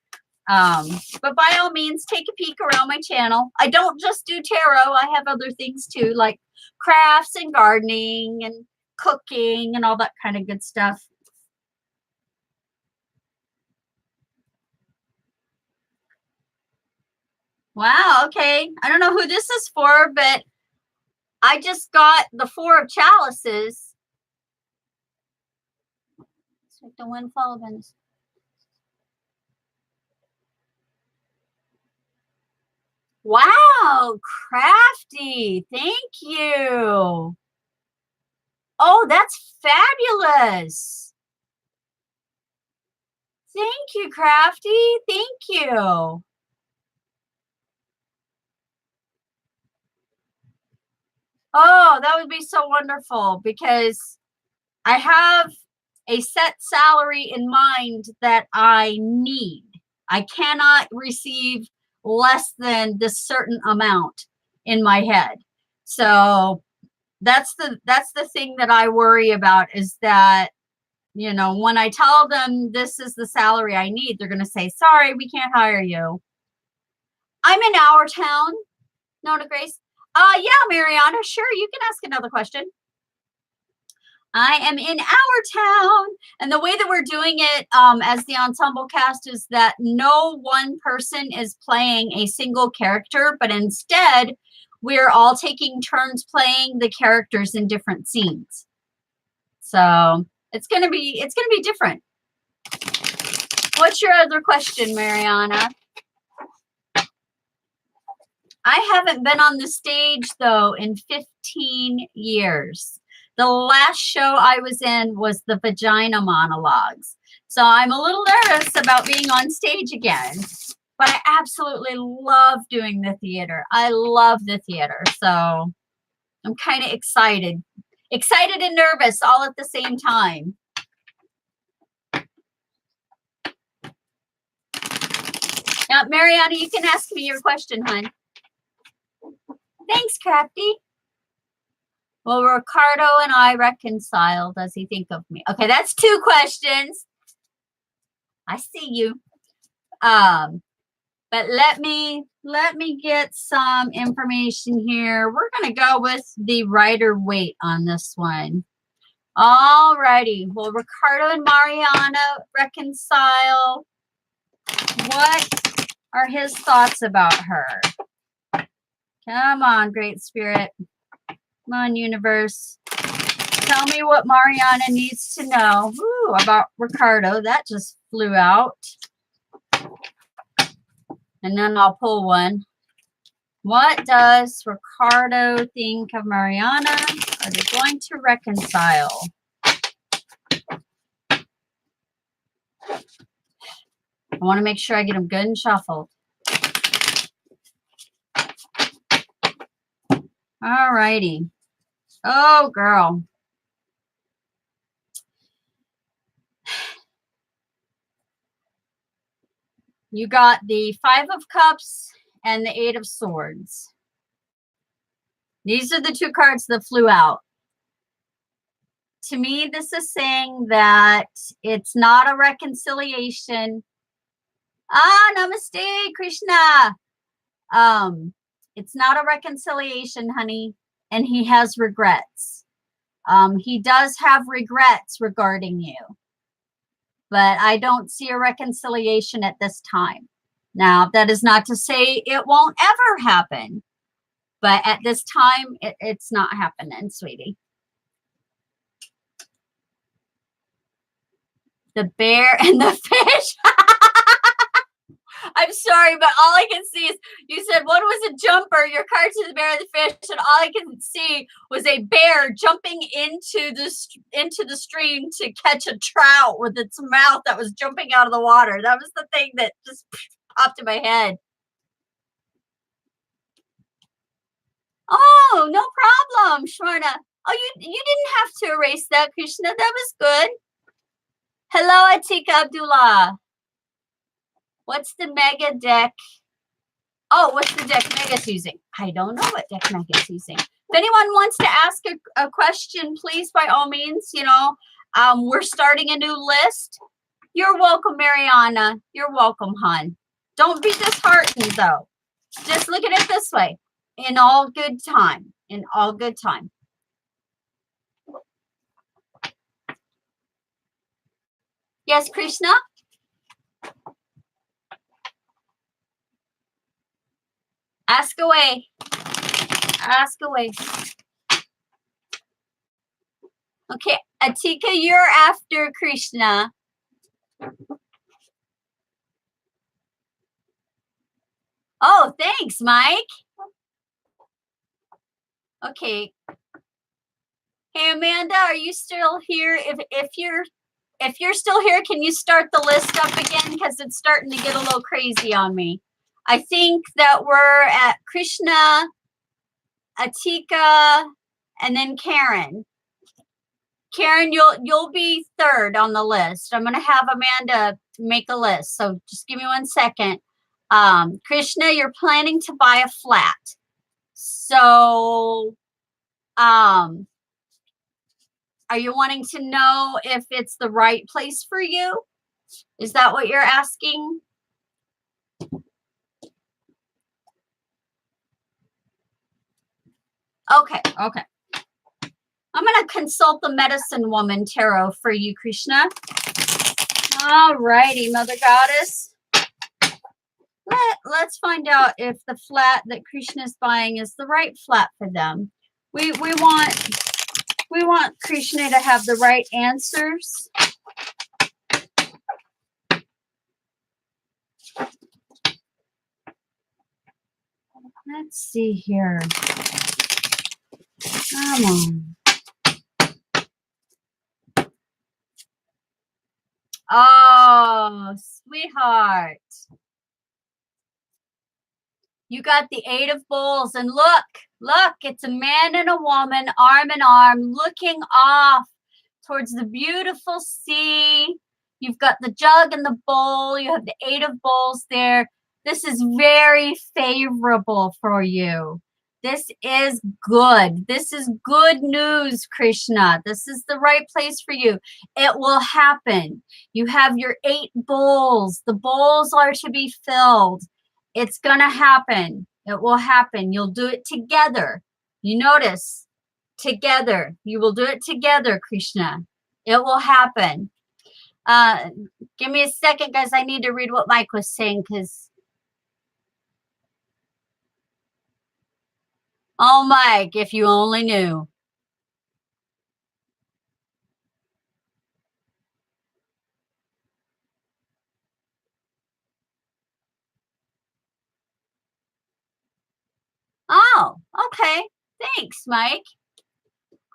But by all means, take a peek around my channel. I don't just do tarot. I have other things too, like crafts and gardening and cooking and all that kind of good stuff. Wow, okay. I don't know who this is for, but I just got the 4 of chalices. It's like the windfall events. Wow, Crafty. Thank you. Oh, that's fabulous. Thank you, Crafty. Thank you. Oh, that would be so wonderful because I have a set salary in mind that I need. I cannot receive less than this certain amount in my head. So that's the thing that I worry about, is that, you know, when I tell them this is the salary I need, they're going to say, sorry, we can't hire you. I'm in our town, Nona Grace. Yeah, Mariana, sure, you can ask another question. I am in our town. And the way that we're doing it as the ensemble cast is that no one person is playing a single character, but instead we're all taking turns playing the characters in different scenes. So it's gonna be different. What's your other question, Mariana? I haven't been on the stage though in 15 years. The last show I was in was the Vagina Monologues. So I'm a little nervous about being on stage again. But I absolutely love doing the theater. I love the theater. So I'm kind of excited. Excited and nervous all at the same time. Now, Mariana, you can ask me your question, hon. Thanks, Crafty. Will Ricardo and I reconcile? Does he think of me? Okay, that's 2 questions. I see you. But let me get some information here. We're going to go with the Rider-Waite on this one. All righty. Will Ricardo and Mariana reconcile? What are his thoughts about her? Come on, Great Spirit. Come on, universe. Tell me what Mariana needs to know. Ooh, about Ricardo. That just flew out. And then I'll pull one. What does Ricardo think of Mariana? Are they going to reconcile? I want to make sure I get them good and shuffled. All righty. Oh, girl. You got the 5 of Cups and the 8 of Swords. These are the 2 cards that flew out. To me, this is saying that it's not a reconciliation. Namaste, Krishna. It's not a reconciliation, honey, and he has regrets. He does have regrets regarding you, but I don't see a reconciliation at this time. Now, that is not to say it won't ever happen, but at this time, it's not happening, sweetie. The bear and the fish. I'm sorry, but all I can see is, you said one was a jumper, your card to the bear and the fish, and all I can see was a bear jumping into the stream to catch a trout with its mouth that was jumping out of the water. That was the thing that just popped in my head. Oh, no problem, Shwarna. Oh, you didn't have to erase that, Krishna. That was good. Hello, Atika Abdullah. What's the mega deck? Oh, what's the deck Mega's using? I don't know what deck Mega's using. If anyone wants to ask a question, please, by all means, we're starting a new list. You're welcome, Mariana. You're welcome, hon. Don't be disheartened, though. Just look at it this way. In all good time. In all good time. Yes, Krishna? Ask away. Ask away. Okay, Atika, you're after Krishna. Oh, thanks, Mike. Okay. Hey, Amanda, are you still here? If you're still here, can you start the list up again? Because it's starting to get a little crazy on me. I think that we're at Krishna, Atika, and then Karen. Karen, you'll be third on the list. I'm gonna have Amanda make a list. So just give me 1 second. Krishna, you're planning to buy a flat. So are you wanting to know if it's the right place for you? Is that what you're asking? Okay. I'm going to consult the medicine woman tarot for you, Krishna. All righty, Mother Goddess. Let's find out if the flat that Krishna is buying is the right flat for them. We want Krishna to have the right answers. Let's see here. Come on. Oh, sweetheart. You got the 8 of Bowls, and look, it's a man and a woman, arm in arm, looking off towards the beautiful sea. You've got the jug and the bowl. You have the 8 of Bowls there. This is very favorable for you. This is good. This is good news, Krishna. This is the right place for you. It will happen. You have your 8 bowls. The bowls are to be filled. It's going to happen. It will happen. You'll do it together. You notice, together. You will do it together, Krishna. It will happen. Give me a second, guys. I need to read what Mike was saying because... Oh, Mike, if you only knew. Oh, okay. Thanks, Mike.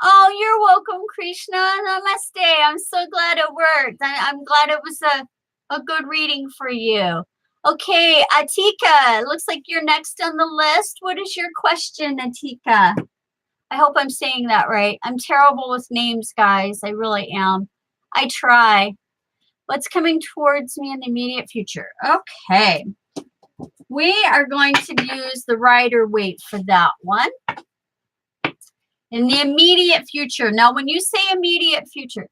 Oh, you're welcome, Krishna. Namaste. I'm so glad it worked. I'm glad it was A good reading for you. Okay, Atika, looks like you're next on the list. What is your question, Atika? I hope I'm saying that right. I'm terrible with names, guys. I really am. I try. What's coming towards me in the immediate future? Okay. We are going to use the Rider-Waite for that one. In the immediate future. Now, when you say immediate future,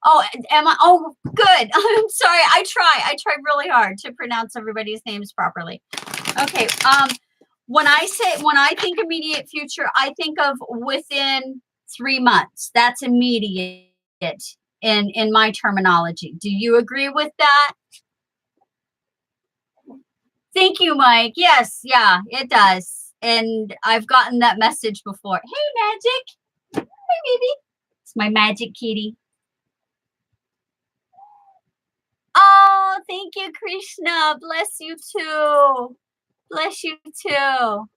oh, am I? Oh, good. I'm sorry. I try really hard to pronounce everybody's names properly. Okay. When I think immediate future, I think of within 3 months. That's immediate in my terminology. Do you agree with that? Thank you, Mike. Yes, yeah, it does. And I've gotten that message before. Hey, Magic. Hey, baby. It's my Magic kitty. Oh, thank you, Krishna. Bless you too. Bless you too.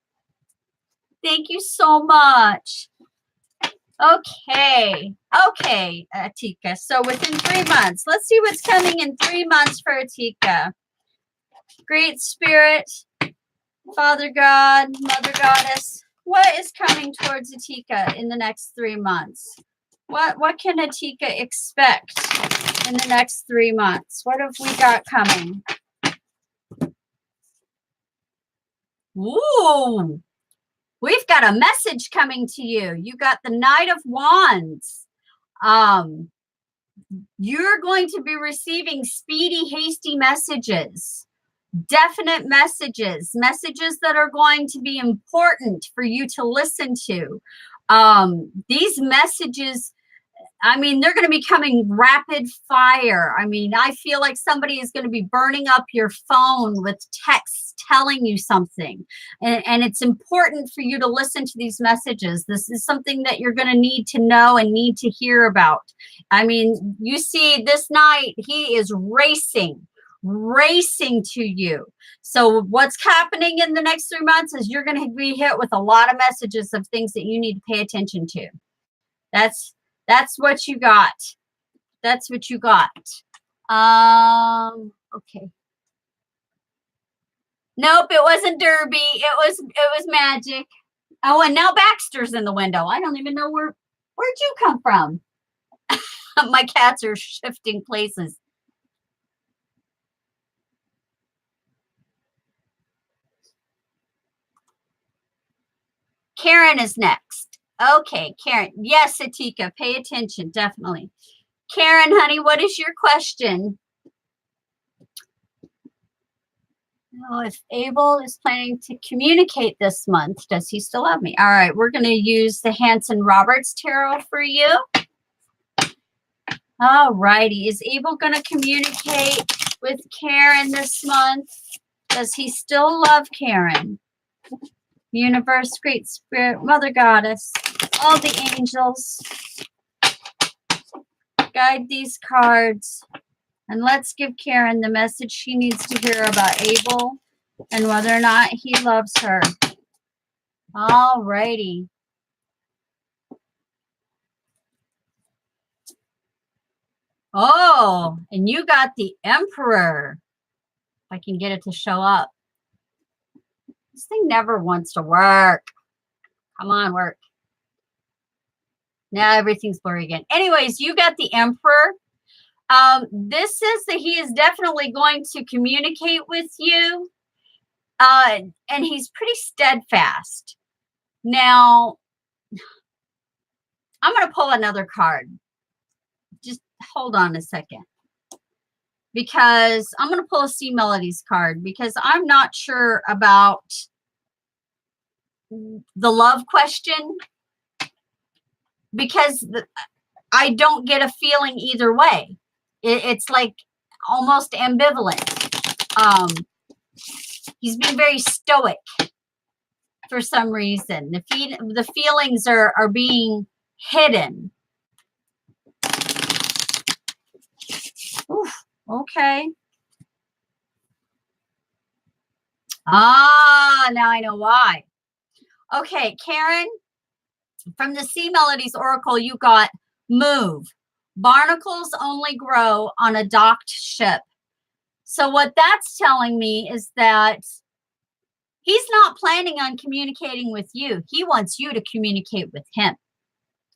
Thank you so much. Okay. Okay, Atika. So within 3 months, let's see what's coming in 3 months for Atika. Great Spirit, Father God, Mother Goddess, what is coming towards Atika in the next 3 months? What can Atika expect in the next 3 months? What have we got coming? Ooh, we've got a message coming to you. You got the Knight of Wands. You're going to be receiving speedy, hasty messages. Definite messages that are going to be important for you to listen to. These messages, I mean, they're going to be coming rapid fire. I mean, I feel like somebody is going to be burning up your phone with texts telling you something. And it's important for you to listen to these messages. This is something that you're going to need to know and need to hear about. I mean, you see this night, he is racing to you. So what's happening in the next 3 months is you're going to be hit with a lot of messages of things that you need to pay attention to. That's what you got. That's what you got. Okay. Nope, it wasn't Derby. It was Magic. Oh, and now Baxter's in the window. I don't even know where'd you come from? My cats are shifting places. Karen is next. Okay, Karen. Yes, Atika, pay attention, definitely. Karen, honey, what is your question? Oh, if Abel is planning to communicate this month, does he still love me? All right, we're going to use the Hanson Roberts Tarot for you. All righty. Is Abel going to communicate with Karen this month? Does he still love Karen? Universe, Great Spirit, Mother Goddess, all the angels, guide these cards. And let's give Karen the message she needs to hear about Abel and whether or not he loves her. All righty. Oh, and you got the Emperor. If I can get it to show up. This thing never wants to work. Come on, work. Now everything's blurry again. Anyways, you got the Emperor. This says that he is definitely going to communicate with you. And he's pretty steadfast. Now, I'm going to pull another card. Just hold on a second. Because I'm going to pull a Sea Melodies card because I'm not sure about the love question. Because I don't get a feeling either way. It's like almost ambivalent. He's being very stoic for some reason. The feelings are being hidden. Oof, okay. Now I know why. Okay, Karen, from the Sea Melodies Oracle, you got move. Barnacles only grow on a docked ship. So what that's telling me is that he's not planning on communicating with you. He wants you to communicate with him.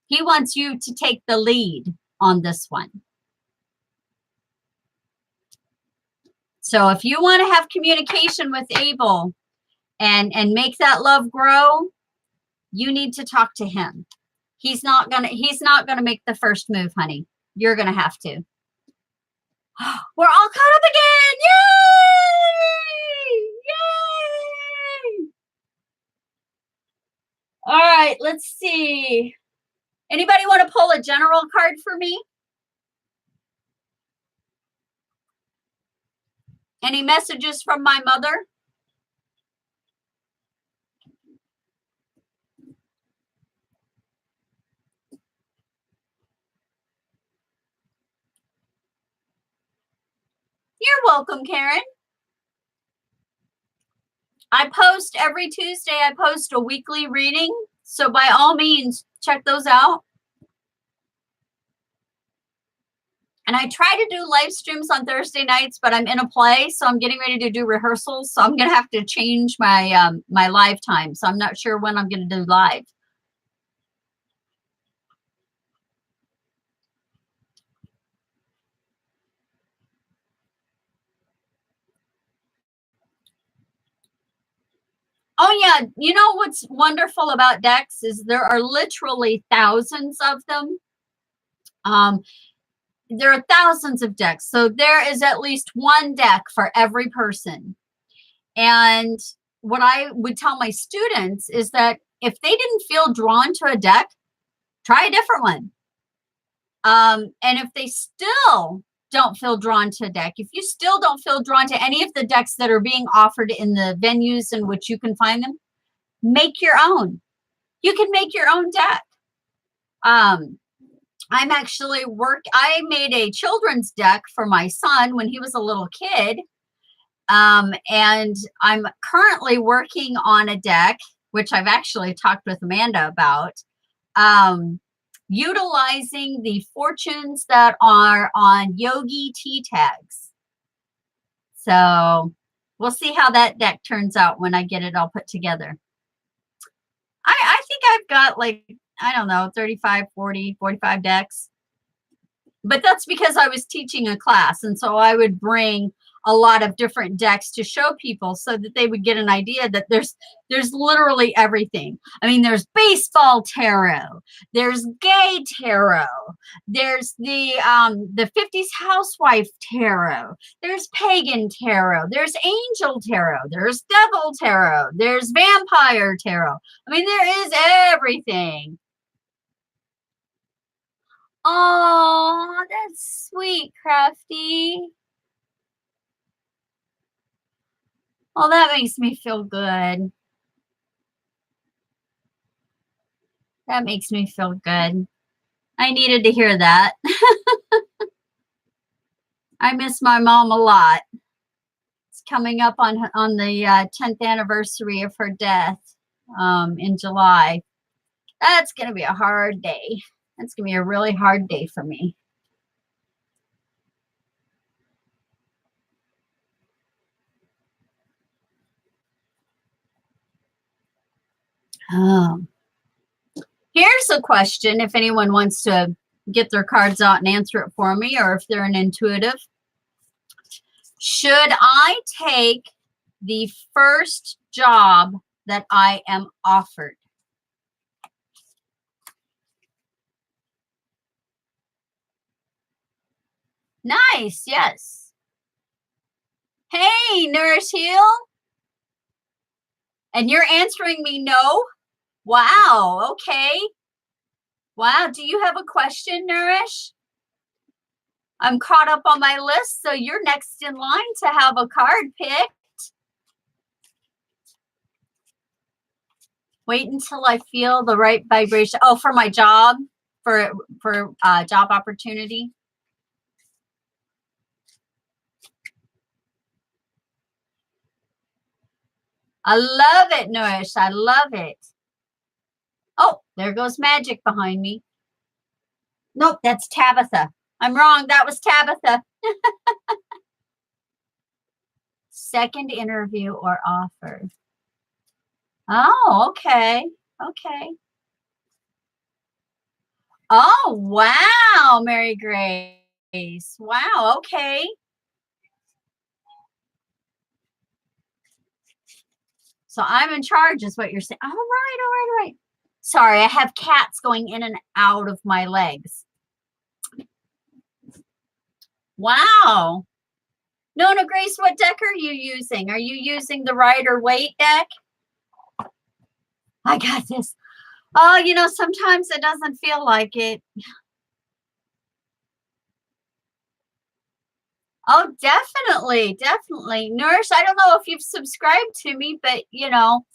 He wants you to take the lead on this one. So if you want to have communication with Abel and make that love grow, you need to talk to him. He's not gonna make the first move, honey. You're gonna have to. We're all caught up again. Yay! Yay! All right, let's see. Anybody want to pull a general card for me? Any messages from my mother? You're welcome, Karen. I post every Tuesday. I post a weekly reading. So by all means, check those out. And I try to do live streams on Thursday nights, but I'm in a play, so I'm getting ready to do rehearsals. So I'm going to have to change my my live time. So I'm not sure when I'm going to do live. Oh, yeah. You know what's wonderful about decks is there are literally thousands of them. There are thousands of decks. So there is at least one deck for every person. And what I would tell my students is that if they didn't feel drawn to a deck, try a different one. And if they still don't feel drawn to a deck, if you still don't feel drawn to any of the decks that are being offered in the venues in which you can find them, make your own. You can make your own deck. I'm actually I made a children's deck for my son when he was a little kid. And I'm currently working on a deck, which I've actually talked with Amanda about, utilizing the fortunes that are on yogi tea tags. So we'll see how that deck turns out when I get it all put together. I think I've got like, I don't know, 35, 40, 45 decks. But that's because I was teaching a class. And so I would bring a lot of different decks to show people so that they would get an idea that there's literally everything. I mean, there's baseball tarot, there's gay tarot, there's the 50s housewife tarot, there's pagan tarot, there's angel tarot, there's devil tarot, there's vampire tarot. I mean, there is everything. Oh, that's sweet, Crafty. Oh, that makes me feel good. That makes me feel good. I needed to hear that. I miss my mom a lot. It's coming up on the 10th anniversary of her death in July. That's going to be a hard day. That's going to be a really hard day for me. Here's a question, if anyone wants to get their cards out and answer it for me, or if they're an intuitive. Should I take the first job that I am offered? Nice, yes. Hey, Nourish Heal. And you're answering me no? Wow, okay. Wow, do you have a question, Nourish? I'm caught up on my list, so you're next in line to have a card picked. Wait until I feel the right vibration. Oh, for my job, for job opportunity. I love it, Nourish. I love it. Oh, there goes magic behind me. Nope, that's Tabitha. I'm wrong. That was Tabitha. second interview or offer. Oh, okay. Okay. Oh, wow, Mary Grace. Wow, okay. So I'm in charge is what you're saying. All right, all right, all right. Sorry, I have cats going in and out of my legs. Wow. Nona Grace, what deck are you using? Are you using the Rider-Waite deck? I got this. Oh, you know, sometimes it doesn't feel like it. Oh, definitely, definitely. Nurse, I don't know if you've subscribed to me, but you know,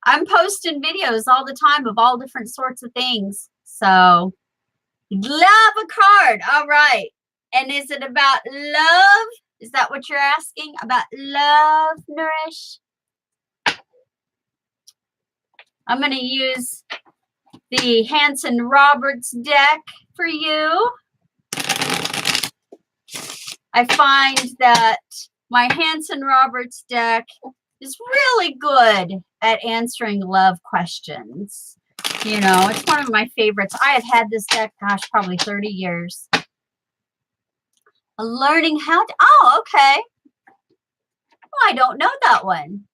I'm posting videos all the time of all different sorts of things. So, love a card. All right. And is it about love? Is that what you're asking? About love, Nourish? I'm going to use the Hanson Roberts deck for you. I find that my Hanson Roberts deck is really good at answering love questions. You know, it's one of my favorites. I have had this deck, gosh, probably 30 years. Learning how to, oh, okay. Well, I don't know that one.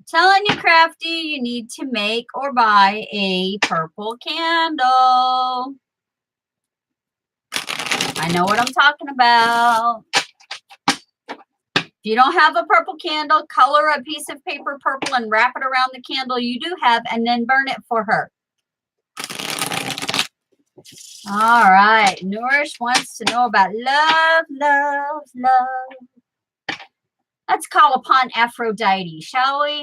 Telling you, Crafty, you need to make or buy a purple candle. I know what I'm talking about. If you don't have a purple candle, color a piece of paper purple and wrap it around the candle you do have and then burn it for her. All right. Nourish wants to know about love, love, love. Let's call upon Aphrodite, shall we?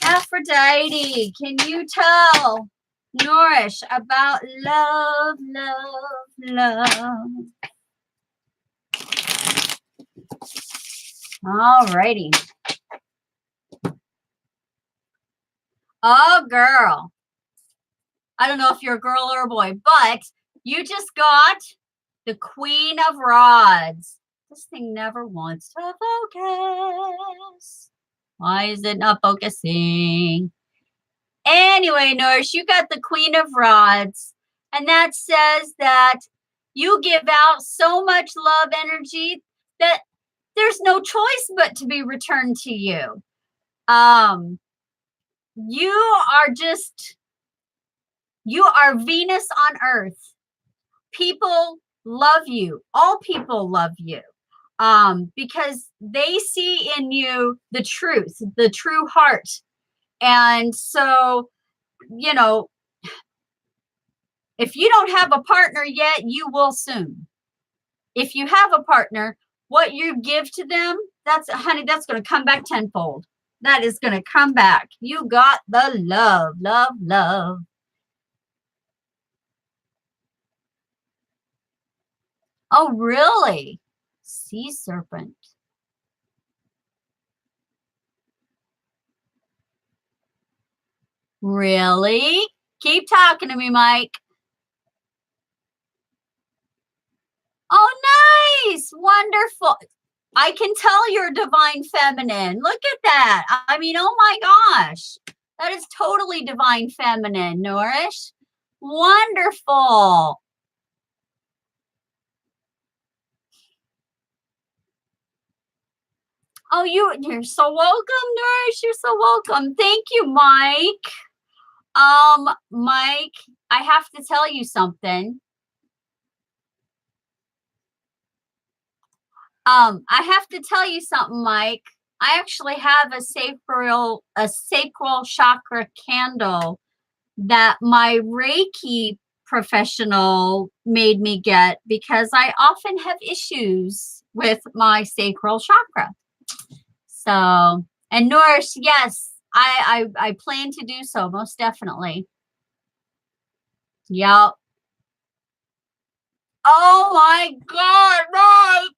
Aphrodite, can you tell Nourish about love, love, love? All righty. Oh, girl. I don't know if you're a girl or a boy, but you just got the Queen of Rods. This thing never wants to focus. Why is it not focusing? Anyway, Nourish, you got the Queen of Rods. And that says that you give out so much love energy that there's no choice but to be returned to you. You are Venus on Earth. People love you. All people love you. Because they see in you the truth, the true heart. And so, you know, if you don't have a partner yet, you will soon. If you have a partner, what you give to them, honey, that's going to come back tenfold. That is going to come back. You got the love, love, love. Oh, really? Sea serpent. Really? Keep talking to me, Mike. Oh, nice. Wonderful. I can tell you're divine feminine. Look at that. I mean, oh my gosh. That is totally divine feminine, Nourish. Wonderful. Oh, you're so welcome, Nourish. You're so welcome. Thank you, Mike. Mike, I have to tell you something. I have to tell you something, Mike. I actually have a sacral chakra candle that my Reiki professional made me get because I often have issues with my sacral chakra. So, and Nourish, yes, I plan to do so, most definitely. Yep. Oh my God, Mike!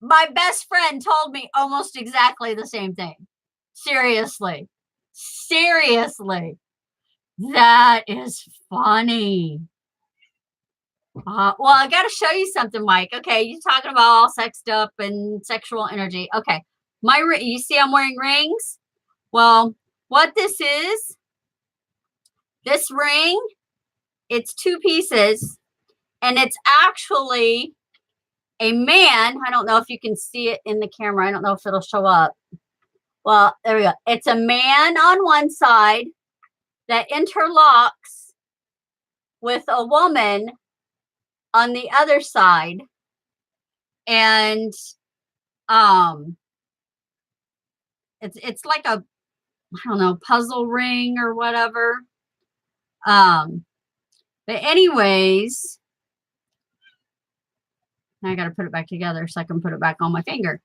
My best friend told me almost exactly the same thing. Seriously. Seriously. That is funny. Well, I got to show you something, Mike. Okay, you're talking about all sexed up and sexual energy. Okay, you see, I'm wearing rings. Well, what this ring, it's two pieces, and it's actually a man. I don't know if you can see it in the camera. I don't know if it'll show up. Well, there we go. It's a man on one side that interlocks with a woman on the other side. And it's like a, I don't know, puzzle ring or whatever. But anyways, I got to put it back together so I can put it back on my finger.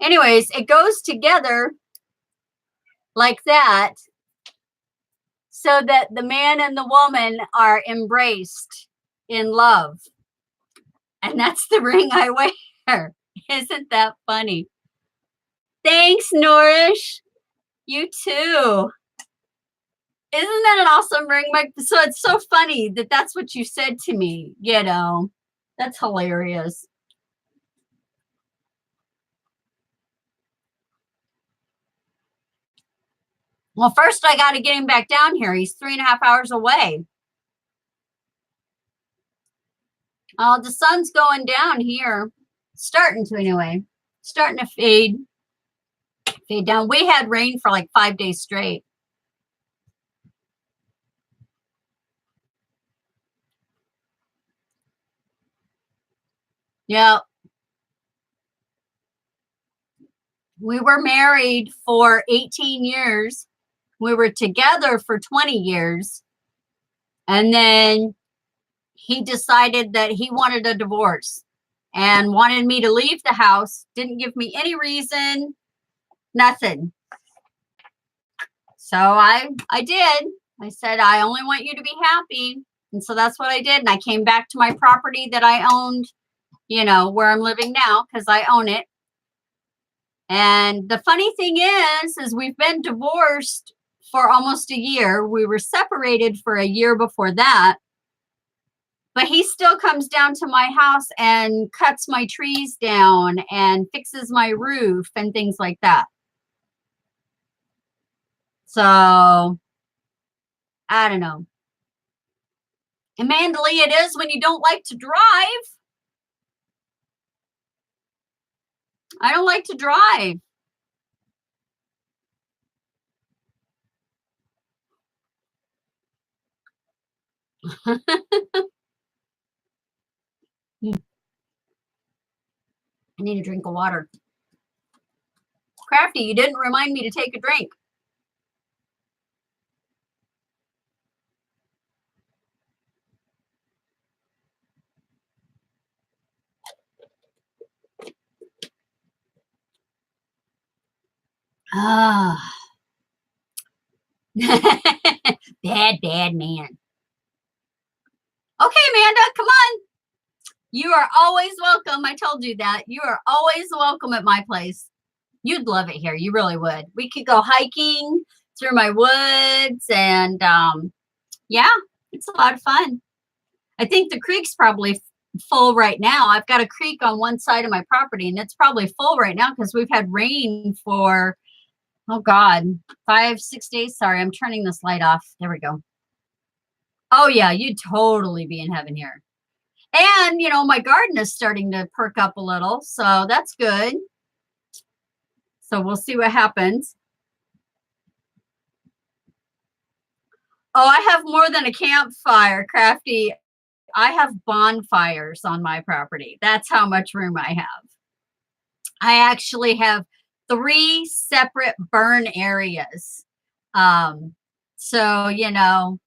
Anyways, it goes together like that so that the man and the woman are embraced in love. And that's the ring I wear. Isn't that funny? Thanks, Nourish. You too. Isn't that an awesome ring, Mike? So it's so funny that that's what you said to me, you know. That's hilarious. Well, first I got to get him back down here. He's 3.5 hours away. Oh, the sun's going down here. Starting to anyway. Starting to fade down. We had rain for like 5 days straight. Yeah. We were married for 18 years. We were together for 20 years. And then he decided that he wanted a divorce and wanted me to leave the house. Didn't give me any reason, nothing. So I did. I said, I only want you to be happy. And so that's what I did. And I came back to my property that I owned, you know, where I'm living now, because I own it. And the funny thing is we've been divorced for almost a year. We were separated for a year before that. But he still comes down to my house and cuts my trees down and fixes my roof and things like that. So, I don't know. Amanda Lee, it is when you don't like to drive. I don't like to drive. I need a drink of water. Crafty, you didn't remind me to take a drink. Ah. Bad man. Okay, Amanda, come on. You are always welcome. I told you that. You are always welcome at my place. You'd love it here. You really would. We could go hiking through my woods and yeah, it's a lot of fun. I think the creek's probably full right now. I've got a creek on one side of my property and it's probably full right now because we've had rain for, oh God, 5-6 days. Sorry, I'm turning this light off. There we go. Oh yeah, you'd totally be in heaven here. And, you know, my garden is starting to perk up a little, so that's good. So we'll see what happens. Oh, I have more than a campfire, Crafty. I have bonfires on my property. That's how much room I have. I actually have 3 separate burn areas. So, you know,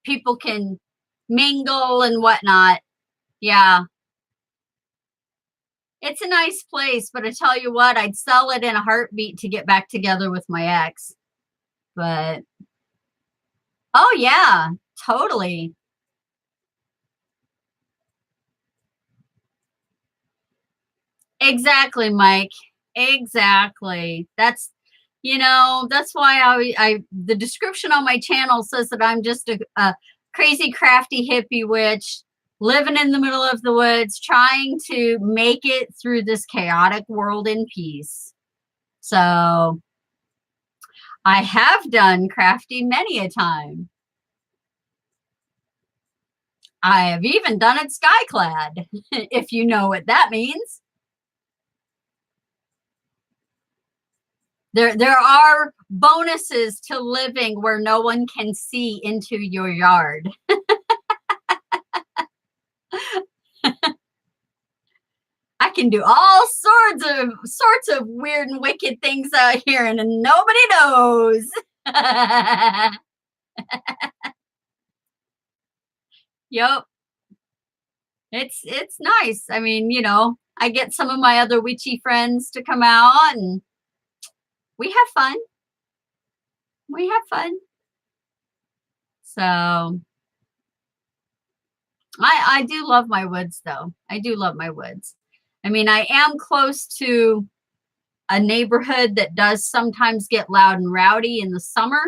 people can mingle and whatnot. Yeah. It's a nice place, but I tell you what, I'd sell it in a heartbeat to get back together with my ex. But, oh yeah, totally. Exactly, Mike. Exactly. That's, you know, that's why the description on my channel says that I'm just crazy, crafty hippie witch living in the middle of the woods, trying to make it through this chaotic world in peace. So I have done crafty many a time. I have even done it skyclad, if you know what that means. There are bonuses to living where no one can see into your yard. I can do all sorts of weird and wicked things out here, and nobody knows. Yep. It's nice. I mean, you know, I get some of my other witchy friends to come out and we have fun. We have fun. So I do love my woods though. I do love my woods. I mean, I am close to a neighborhood that does sometimes get loud and rowdy in the summer.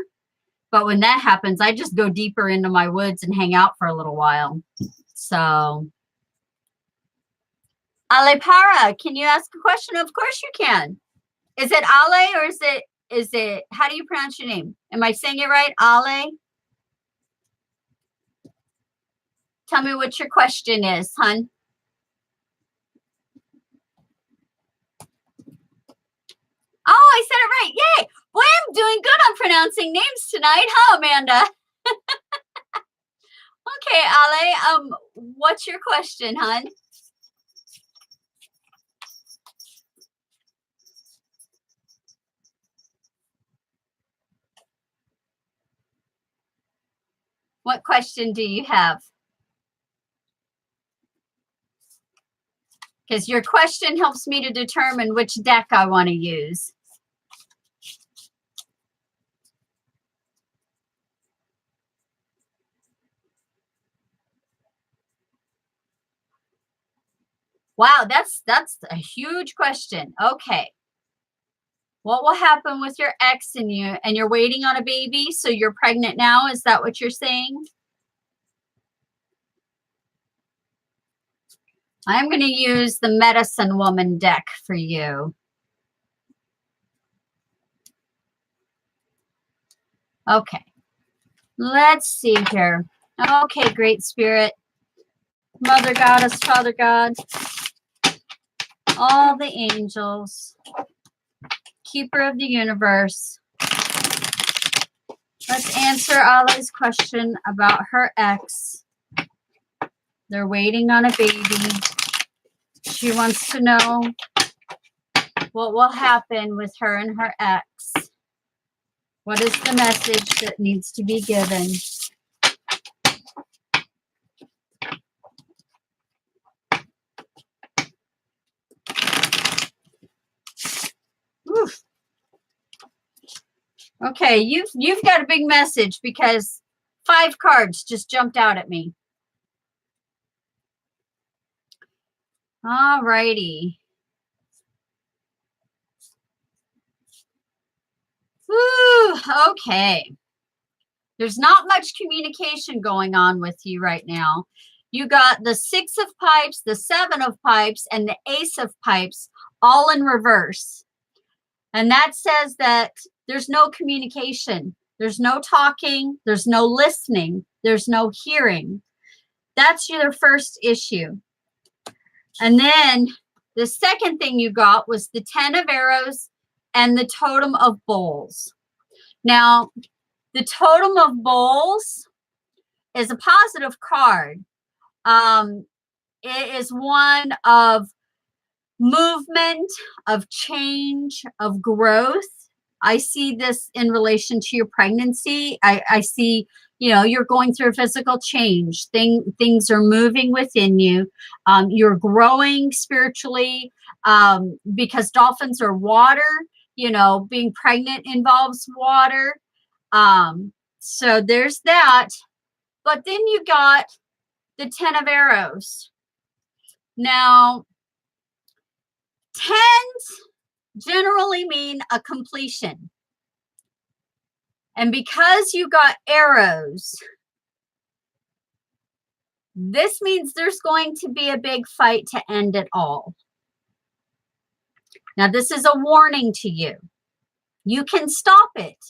But when that happens, I just go deeper into my woods and hang out for a little while. So, Ale Para, can you ask a question? Of course you can. Is it Ale or is it, how do you pronounce your name? Am I saying it right? Ale? Tell me what your question is, hun. Oh, I said it right. Yay. Boy, I'm doing good on pronouncing names tonight, huh, Amanda? Okay, Ale, what's your question, hun? What question do you have? Because your question helps me to determine which deck I want to use. Wow, that's a huge question. Okay. What will happen with your ex and you, and you're waiting on a baby, so you're pregnant now? Is that what you're saying? I'm going to use the Medicine Woman deck for you. Okay. Let's see here. Okay, Great Spirit, Mother Goddess, Father God, all the angels, Keeper of the universe. Let's answer Ali's question about her ex. They're waiting on a baby. She wants to know what will happen with her and her ex. What is the message that needs to be given? Oof. Okay, you've got a big message because 5 cards just jumped out at me. All righty. Whew, okay. There's not much communication going on with you right now. You got the 6 of pipes, the 7 of pipes, and the ace of pipes all in reverse. And that says that there's no communication. There's no talking. There's no listening. There's no hearing. That's your first issue. And then the second thing you got was the 10 of arrows and the totem of bowls. Now, the totem of bowls is a positive card. It is one of movement, of change, of growth. I see this in relation to your pregnancy. I see, you know, you're going through a physical change. Things are moving within you. You're growing spiritually because dolphins are water. You know, being pregnant involves water. So there's that. But then you got the 10 of arrows. Now, 10s generally mean a completion. And because you got arrows, This means there's going to be a big fight to end it all. Now, this is a warning to you. You can stop it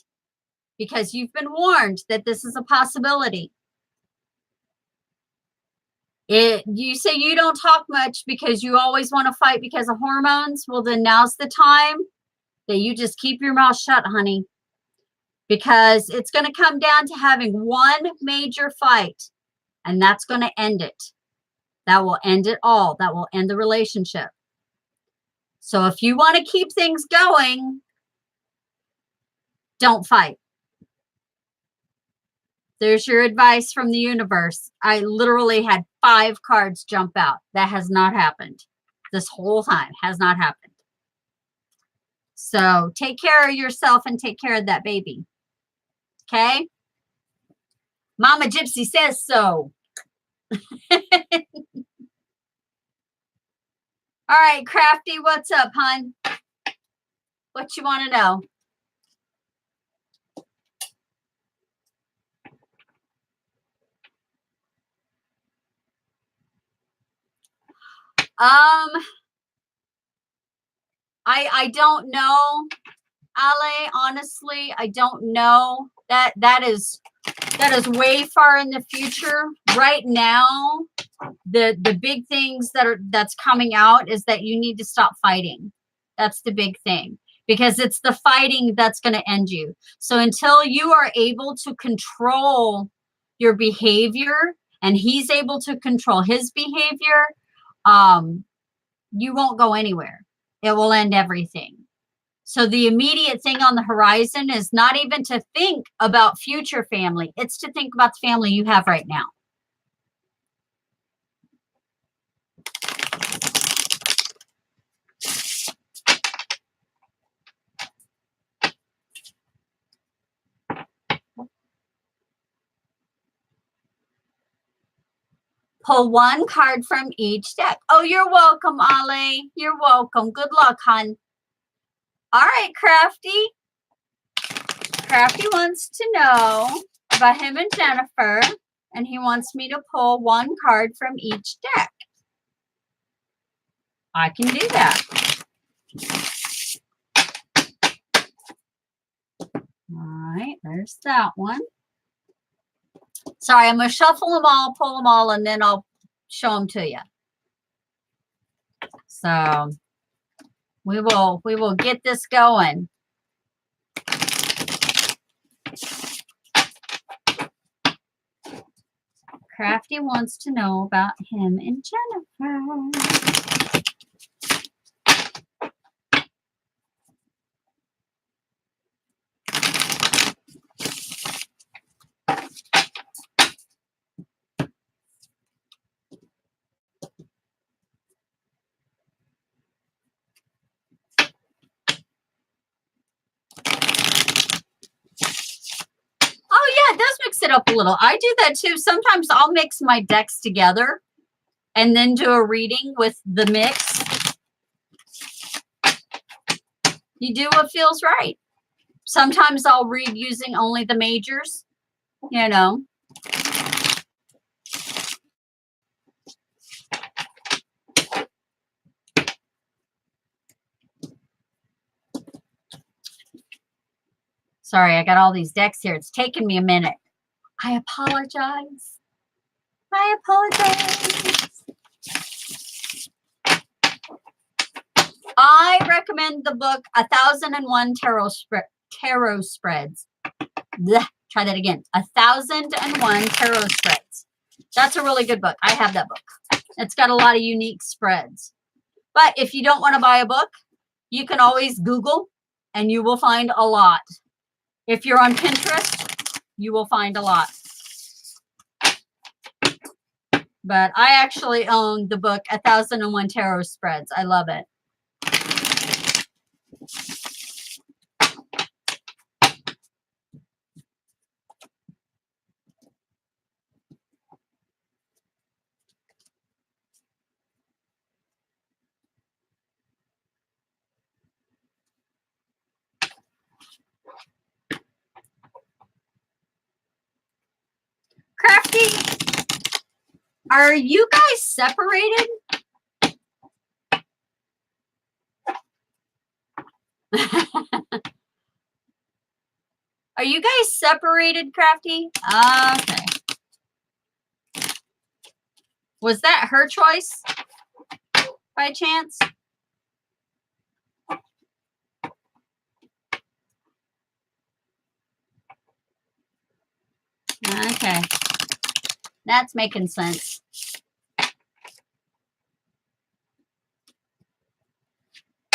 because you've been warned that this is a possibility. You say you don't talk much because you always want to fight because of hormones. Well, then now's the time that you just keep your mouth shut, honey, because it's going to come down to having one major fight, and that's going to end it. That will end it all. That will end the relationship. So if you want to keep things going, don't fight. There's your advice from the universe. I literally had 5 cards jump out. That has not happened. This whole time has not happened. So take care of yourself and take care of that baby. Okay? Mama Gypsy says so. All right, Crafty, what's up, hon? What you want to know? I don't know, Ale. Honestly, I don't know. That is way far in the future. Right now, the big things that's coming out is that you need to stop fighting. That's the big thing, because it's the fighting that's going to end you. So until you are able to control your behavior and he's able to control his behavior, you won't go anywhere. It will end everything. So the immediate thing on the horizon is not even to think about future family. It's to think about the family you have right now. Pull one card from each deck. Oh, you're welcome, Ale. You're welcome. Good luck, hon. All right, Crafty. Crafty wants to know about him and Jennifer, and he wants me to pull one card from each deck. I can do that. All right, there's that one. Sorry, I'm going to shuffle them all, pull them all, and then I'll show them to you. So we will get this going. Crafty wants to know about him and Jennifer. Oh yeah, it does mix it up a little. I do that too. Sometimes I'll mix my decks together and then do a reading with the mix. You do what feels right. Sometimes I'll read using only the majors, you know. Sorry, I got all these decks here. It's taken me a minute. I apologize. I apologize. I recommend the book 1001 Tarot Spreads. Blech, try that again. 1001 Tarot Spreads. That's a really good book. I have that book. It's got a lot of unique spreads. But if you don't want to buy a book, you can always Google and you will find a lot. If you're on Pinterest, you will find a lot. But I actually own the book 1001 Tarot Spreads. I love it. Crafty. Are you guys separated? Are you guys separated, Crafty? Okay. Was that her choice by chance? Okay. That's making sense.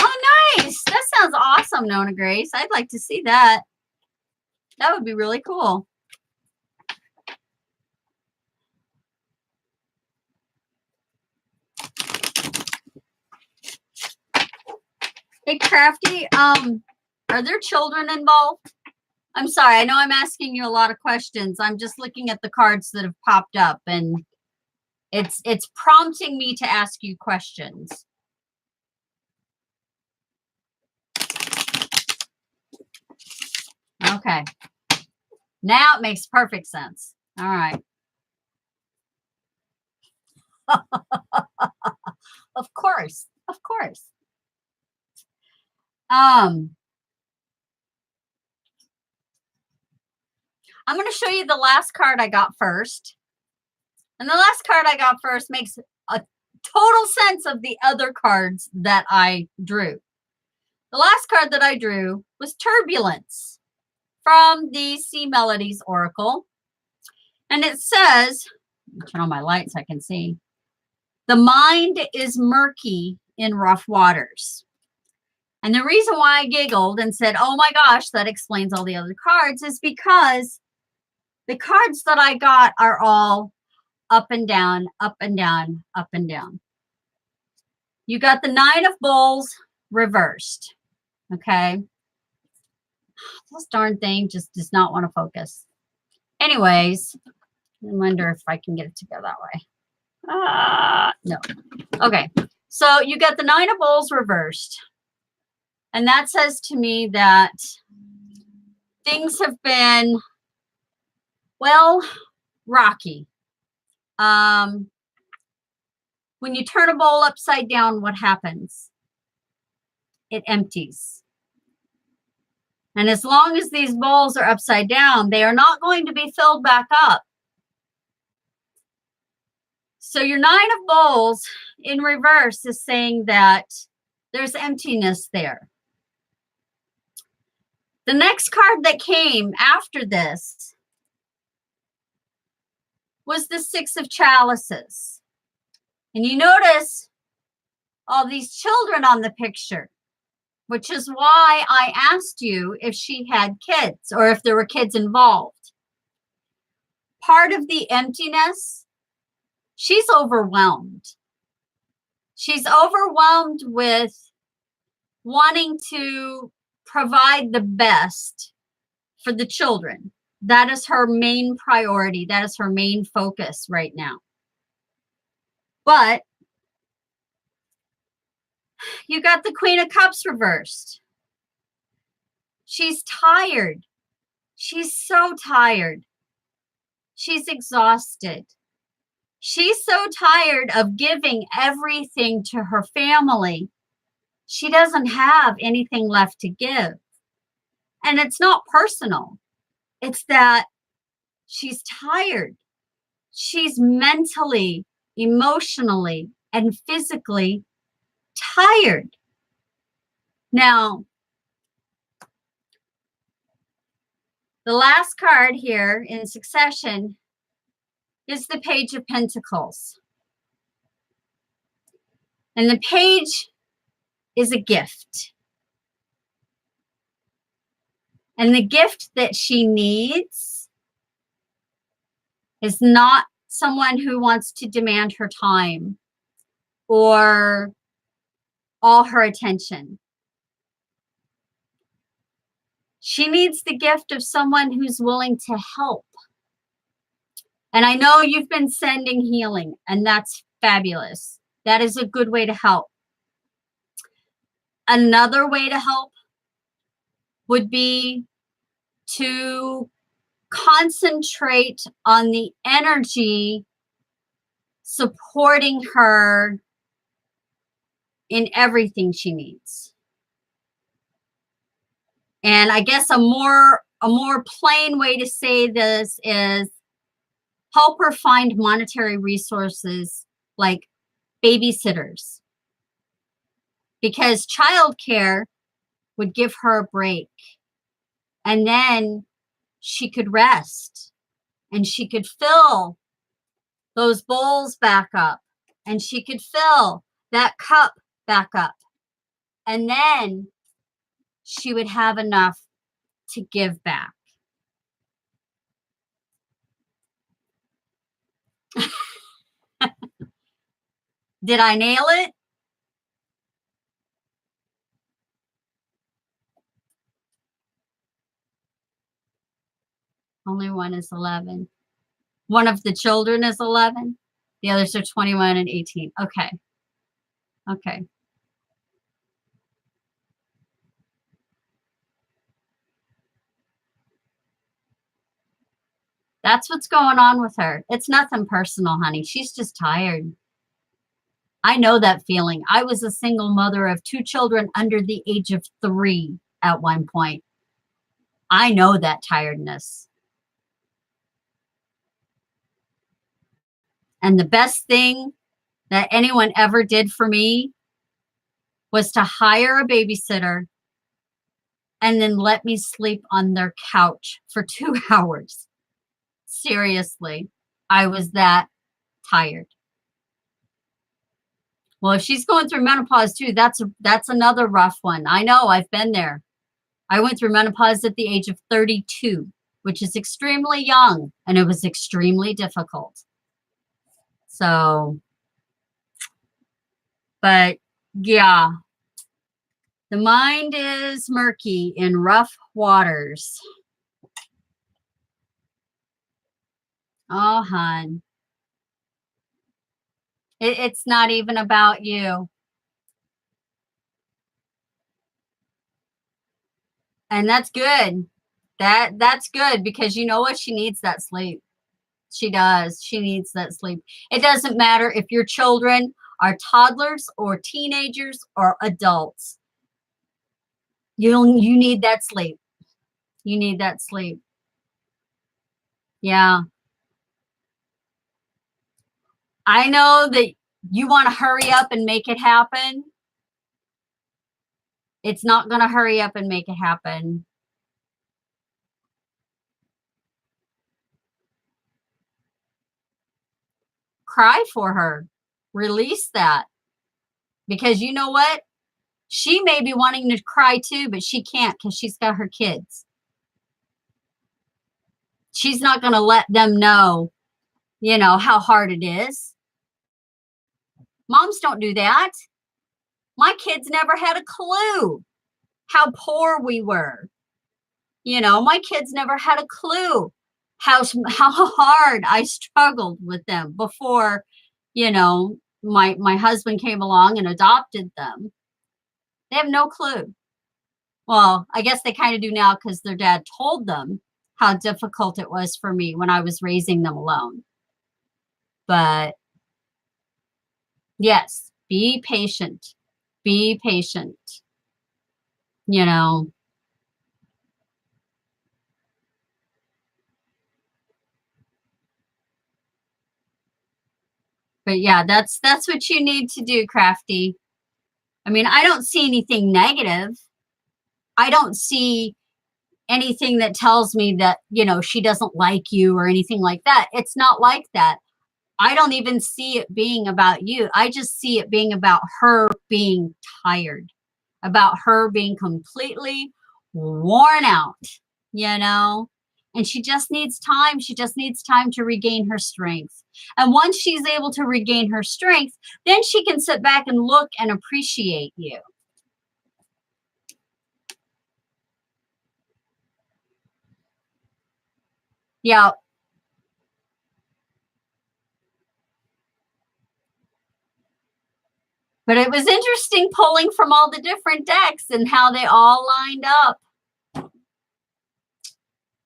Oh, nice. That sounds awesome, Nona Grace. I'd like to see that. That would be really cool. Hey, Crafty, are there children involved? I'm sorry. I know I'm asking you a lot of questions. I'm just looking at the cards that have popped up, and it's prompting me to ask you questions. Okay. Now it makes perfect sense. All right. Of course. Of course. I'm going to show you the last card I got first. And the last card I got first makes a total sense of the other cards that I drew. The last card that I drew was Turbulence from the Sea Melodies Oracle. And it says, turn on my lights so I can see, the mind is murky in rough waters. And the reason why I giggled and said, oh my gosh, that explains all the other cards is because the cards that I got are all up and down, up and down, up and down. You got the Nine of Bowls reversed. Okay. This darn thing just does not want to focus. Anyways, I wonder if I can get it to go that way. No. Okay. So you got the Nine of Bowls reversed. And that says to me that things have been, well, rocky. When you turn a bowl upside down, what happens? It empties. And as long as these bowls are upside down, they are not going to be filled back up. So your Nine of Bowls in reverse is saying that there's emptiness there. The next card that came after this was the Six of Chalices. And you notice all these children on the picture, which is why I asked you if she had kids or if there were kids involved. Part of the emptiness, she's overwhelmed. She's overwhelmed with wanting to provide the best for the children. That is her main priority. That is her main focus right now. But you got the Queen of Cups reversed. She's tired. She's so tired. She's exhausted. She's so tired of giving everything to her family. She doesn't have anything left to give. And it's not personal. It's that she's tired. She's mentally, emotionally, and physically tired. Now, the last card here in succession is the Page of Pentacles. And the page is a gift. And the gift that she needs is not someone who wants to demand her time or all her attention. She needs the gift of someone who's willing to help. And I know you've been sending healing, and that's fabulous. That is a good way to help. Another way to help would be to concentrate on the energy supporting her in everything she needs. And I guess a more plain way to say this is help her find monetary resources like babysitters, because childcare would give her a break, and then she could rest and she could fill those bowls back up and she could fill that cup back up, and then she would have enough to give back. Did I nail it? Only one is 11. One of the children is 11. The others are 21 and 18. Okay. Okay. That's what's going on with her. It's nothing personal, honey. She's just tired. I know that feeling. I was a single mother of 2 children under the age of 3 at one point. I know that tiredness. And the best thing that anyone ever did for me was to hire a babysitter and then let me sleep on their couch for 2 hours. Seriously, I was that tired. Well, if she's going through menopause too, that's another rough one. I know, I've been there. I went through menopause at the age of 32, which is extremely young, and it was extremely difficult. So, but yeah, the mind is murky in rough waters. Oh, hon. It's not even about you. And that's good. That's good, because you know what? She needs that sleep. She does. She needs that sleep. It doesn't matter if your children are toddlers or teenagers or adults. You need that sleep. You need that sleep. Yeah. I know that you want to hurry up and make it happen. It's not going to hurry up and make it happen. Cry for her. Release that. Because you know what? She may be wanting to cry too, but she can't because she's got her kids. She's not going to let them know, how hard it is. Moms don't do that. My kids never had a clue how poor we were. My kids never had a clue how hard I struggled with them before, my husband came along and adopted them. They have no clue. Well, I guess they kind of do now because their dad told them how difficult it was for me when I was raising them alone. But yes, be patient. Be patient. But yeah, that's what you need to do, Crafty. I mean, I don't see anything negative. I don't see anything that tells me that, she doesn't like you or anything like that. It's not like that. I don't even see it being about you. I just see it being about her being tired, about her being completely worn out, and she just needs time. She just needs time to regain her strength. And once she's able to regain her strength, then she can sit back and look and appreciate you. Yeah. But it was interesting pulling from all the different decks and how they all lined up.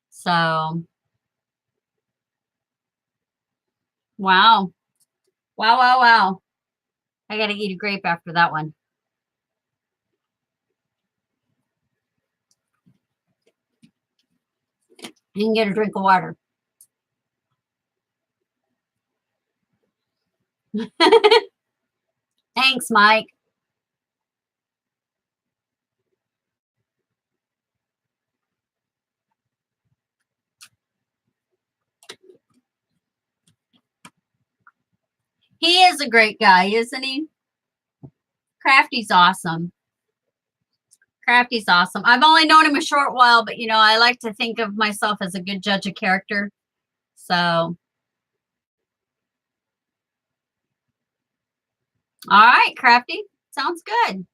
So, wow. Wow, wow, wow. I got to eat a grape after that one. You can get a drink of water. Thanks, Mike. He is a great guy, isn't he? Crafty's awesome. Crafty's awesome. I've only known him a short while, but I like to think of myself as a good judge of character. So, all right, Crafty. Sounds good.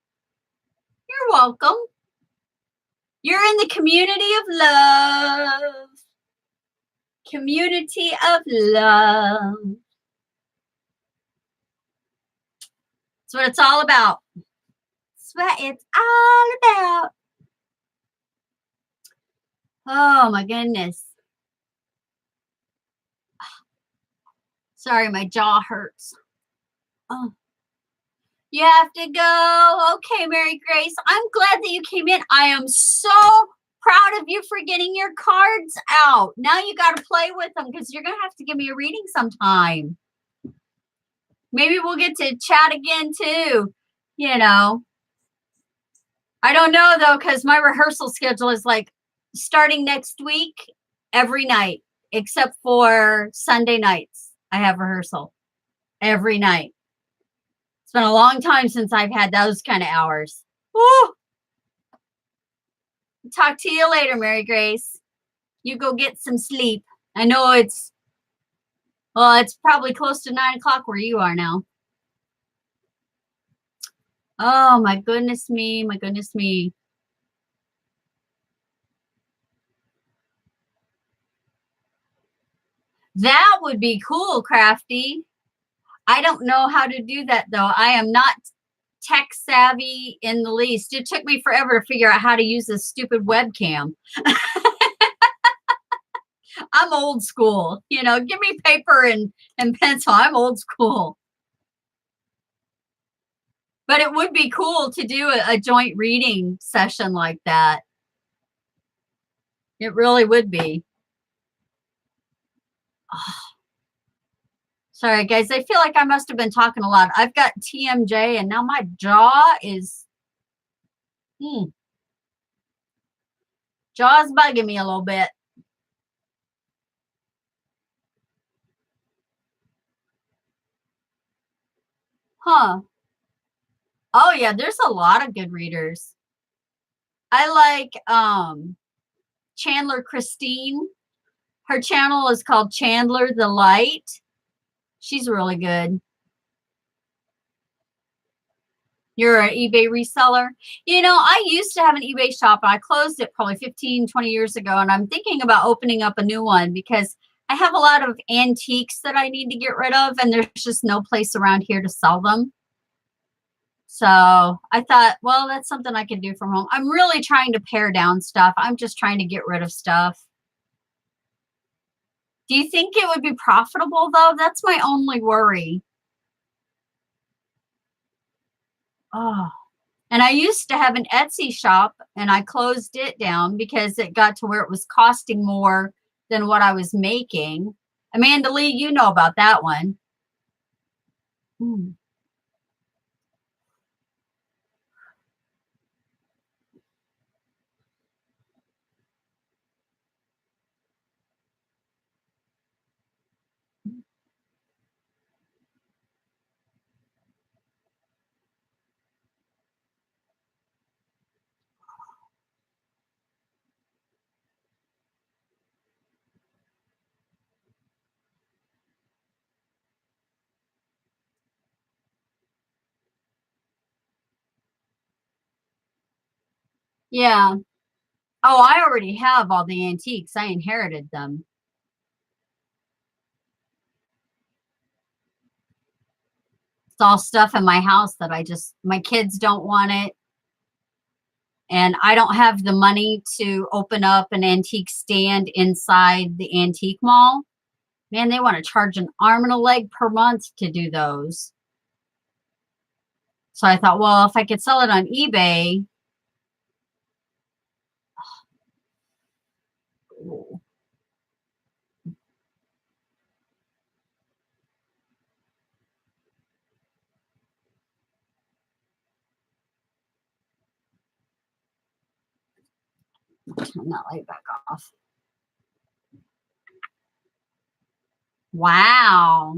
You're welcome. You're in the community of love. Community of love. That's what it's all about. That's what it's all about. Oh my goodness. Sorry, my jaw hurts. Oh, you have to go. Okay, Mary Grace. I'm glad that you came in. I am so proud of you for getting your cards out. Now you got to play with them because you're going to have to give me a reading sometime. Maybe we'll get to chat again too. I don't know though, because my rehearsal schedule is like starting next week every night, except for Sunday nights. I have rehearsal every night. It's been a long time since I've had those kind of hours. Woo! Talk to you later, Mary Grace. You go get some sleep. I know it's probably close to 9 o'clock where you are now. Oh, my goodness me. My goodness me. That would be cool, Crafty. I don't know how to do that, though. I am not tech savvy in the least. It took me forever to figure out how to use this stupid webcam. I'm old school. Give me paper and pencil. I'm old school. But it would be cool to do a joint reading session like that. It really would be. Oh. Sorry, guys. I feel like I must have been talking a lot. I've got TMJ, and now my jaw is... Jaw's bugging me a little bit. Huh. Oh, yeah. There's a lot of good readers. I like Chandler Christine. Her channel is called Chandler the Light. She's really good. You're an eBay reseller. I used to have an eBay shop, and I closed it probably 15, 20 years ago. And I'm thinking about opening up a new one because I have a lot of antiques that I need to get rid of, and there's just no place around here to sell them. So I thought, well, that's something I can do from home. I'm really trying to pare down stuff. I'm just trying to get rid of stuff. Do you think it would be profitable, though? That's my only worry. Oh, and I used to have an Etsy shop, and I closed it down because it got to where it was costing more than what I was making. Amanda Lee, you know about that one. Yeah. Oh, I already have all the antiques. I inherited them. It's all stuff in my house that my kids don't want it. And I don't have the money to open up an antique stand inside the antique mall. Man, they want to charge an arm and a leg per month to do those. So I thought, well, if I could sell it on eBay. Ooh. Turn that light back off. Wow.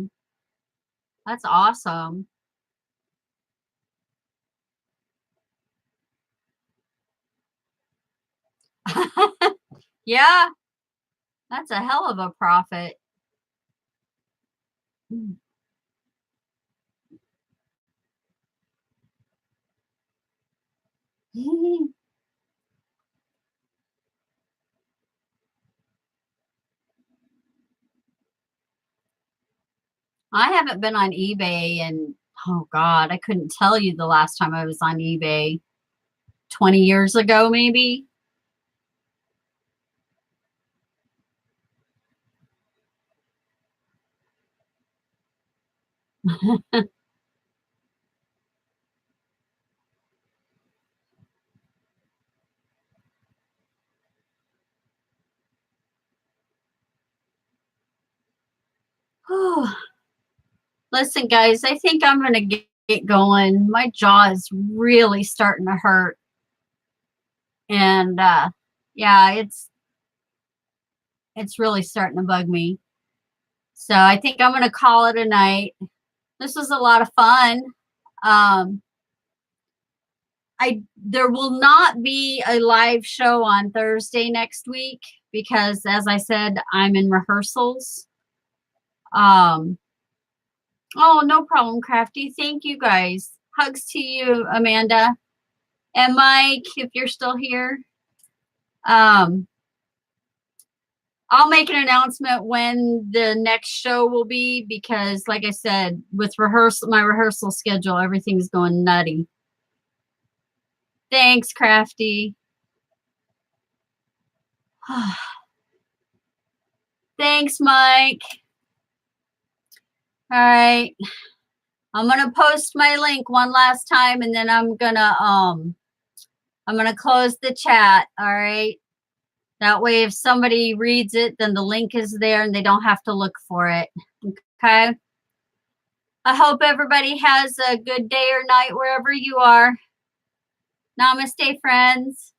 That's awesome. Yeah, that's a hell of a profit. I haven't been on eBay and oh God, I couldn't tell you the last time I was on eBay. 20 years ago, maybe. Listen, guys, I think I'm going to get going. My jaw is really starting to hurt. And yeah, it's really starting to bug me. So I think I'm going to call it a night. This was a lot of fun. Um, there will not be a live show on Thursday next week because, as I said, I'm in rehearsals. Oh, no problem, Crafty. Thank you, guys. Hugs to you, Amanda and Mike, if you're still here. I'll make an announcement when the next show will be because, like I said, with my rehearsal schedule, everything's going nutty. Thanks, Crafty. Thanks, Mike. All right. I'm gonna post my link one last time and then I'm gonna close the chat. All right. That way if somebody reads it, then the link is there and they don't have to look for it. Okay. I hope everybody has a good day or night wherever you are. Namaste, friends.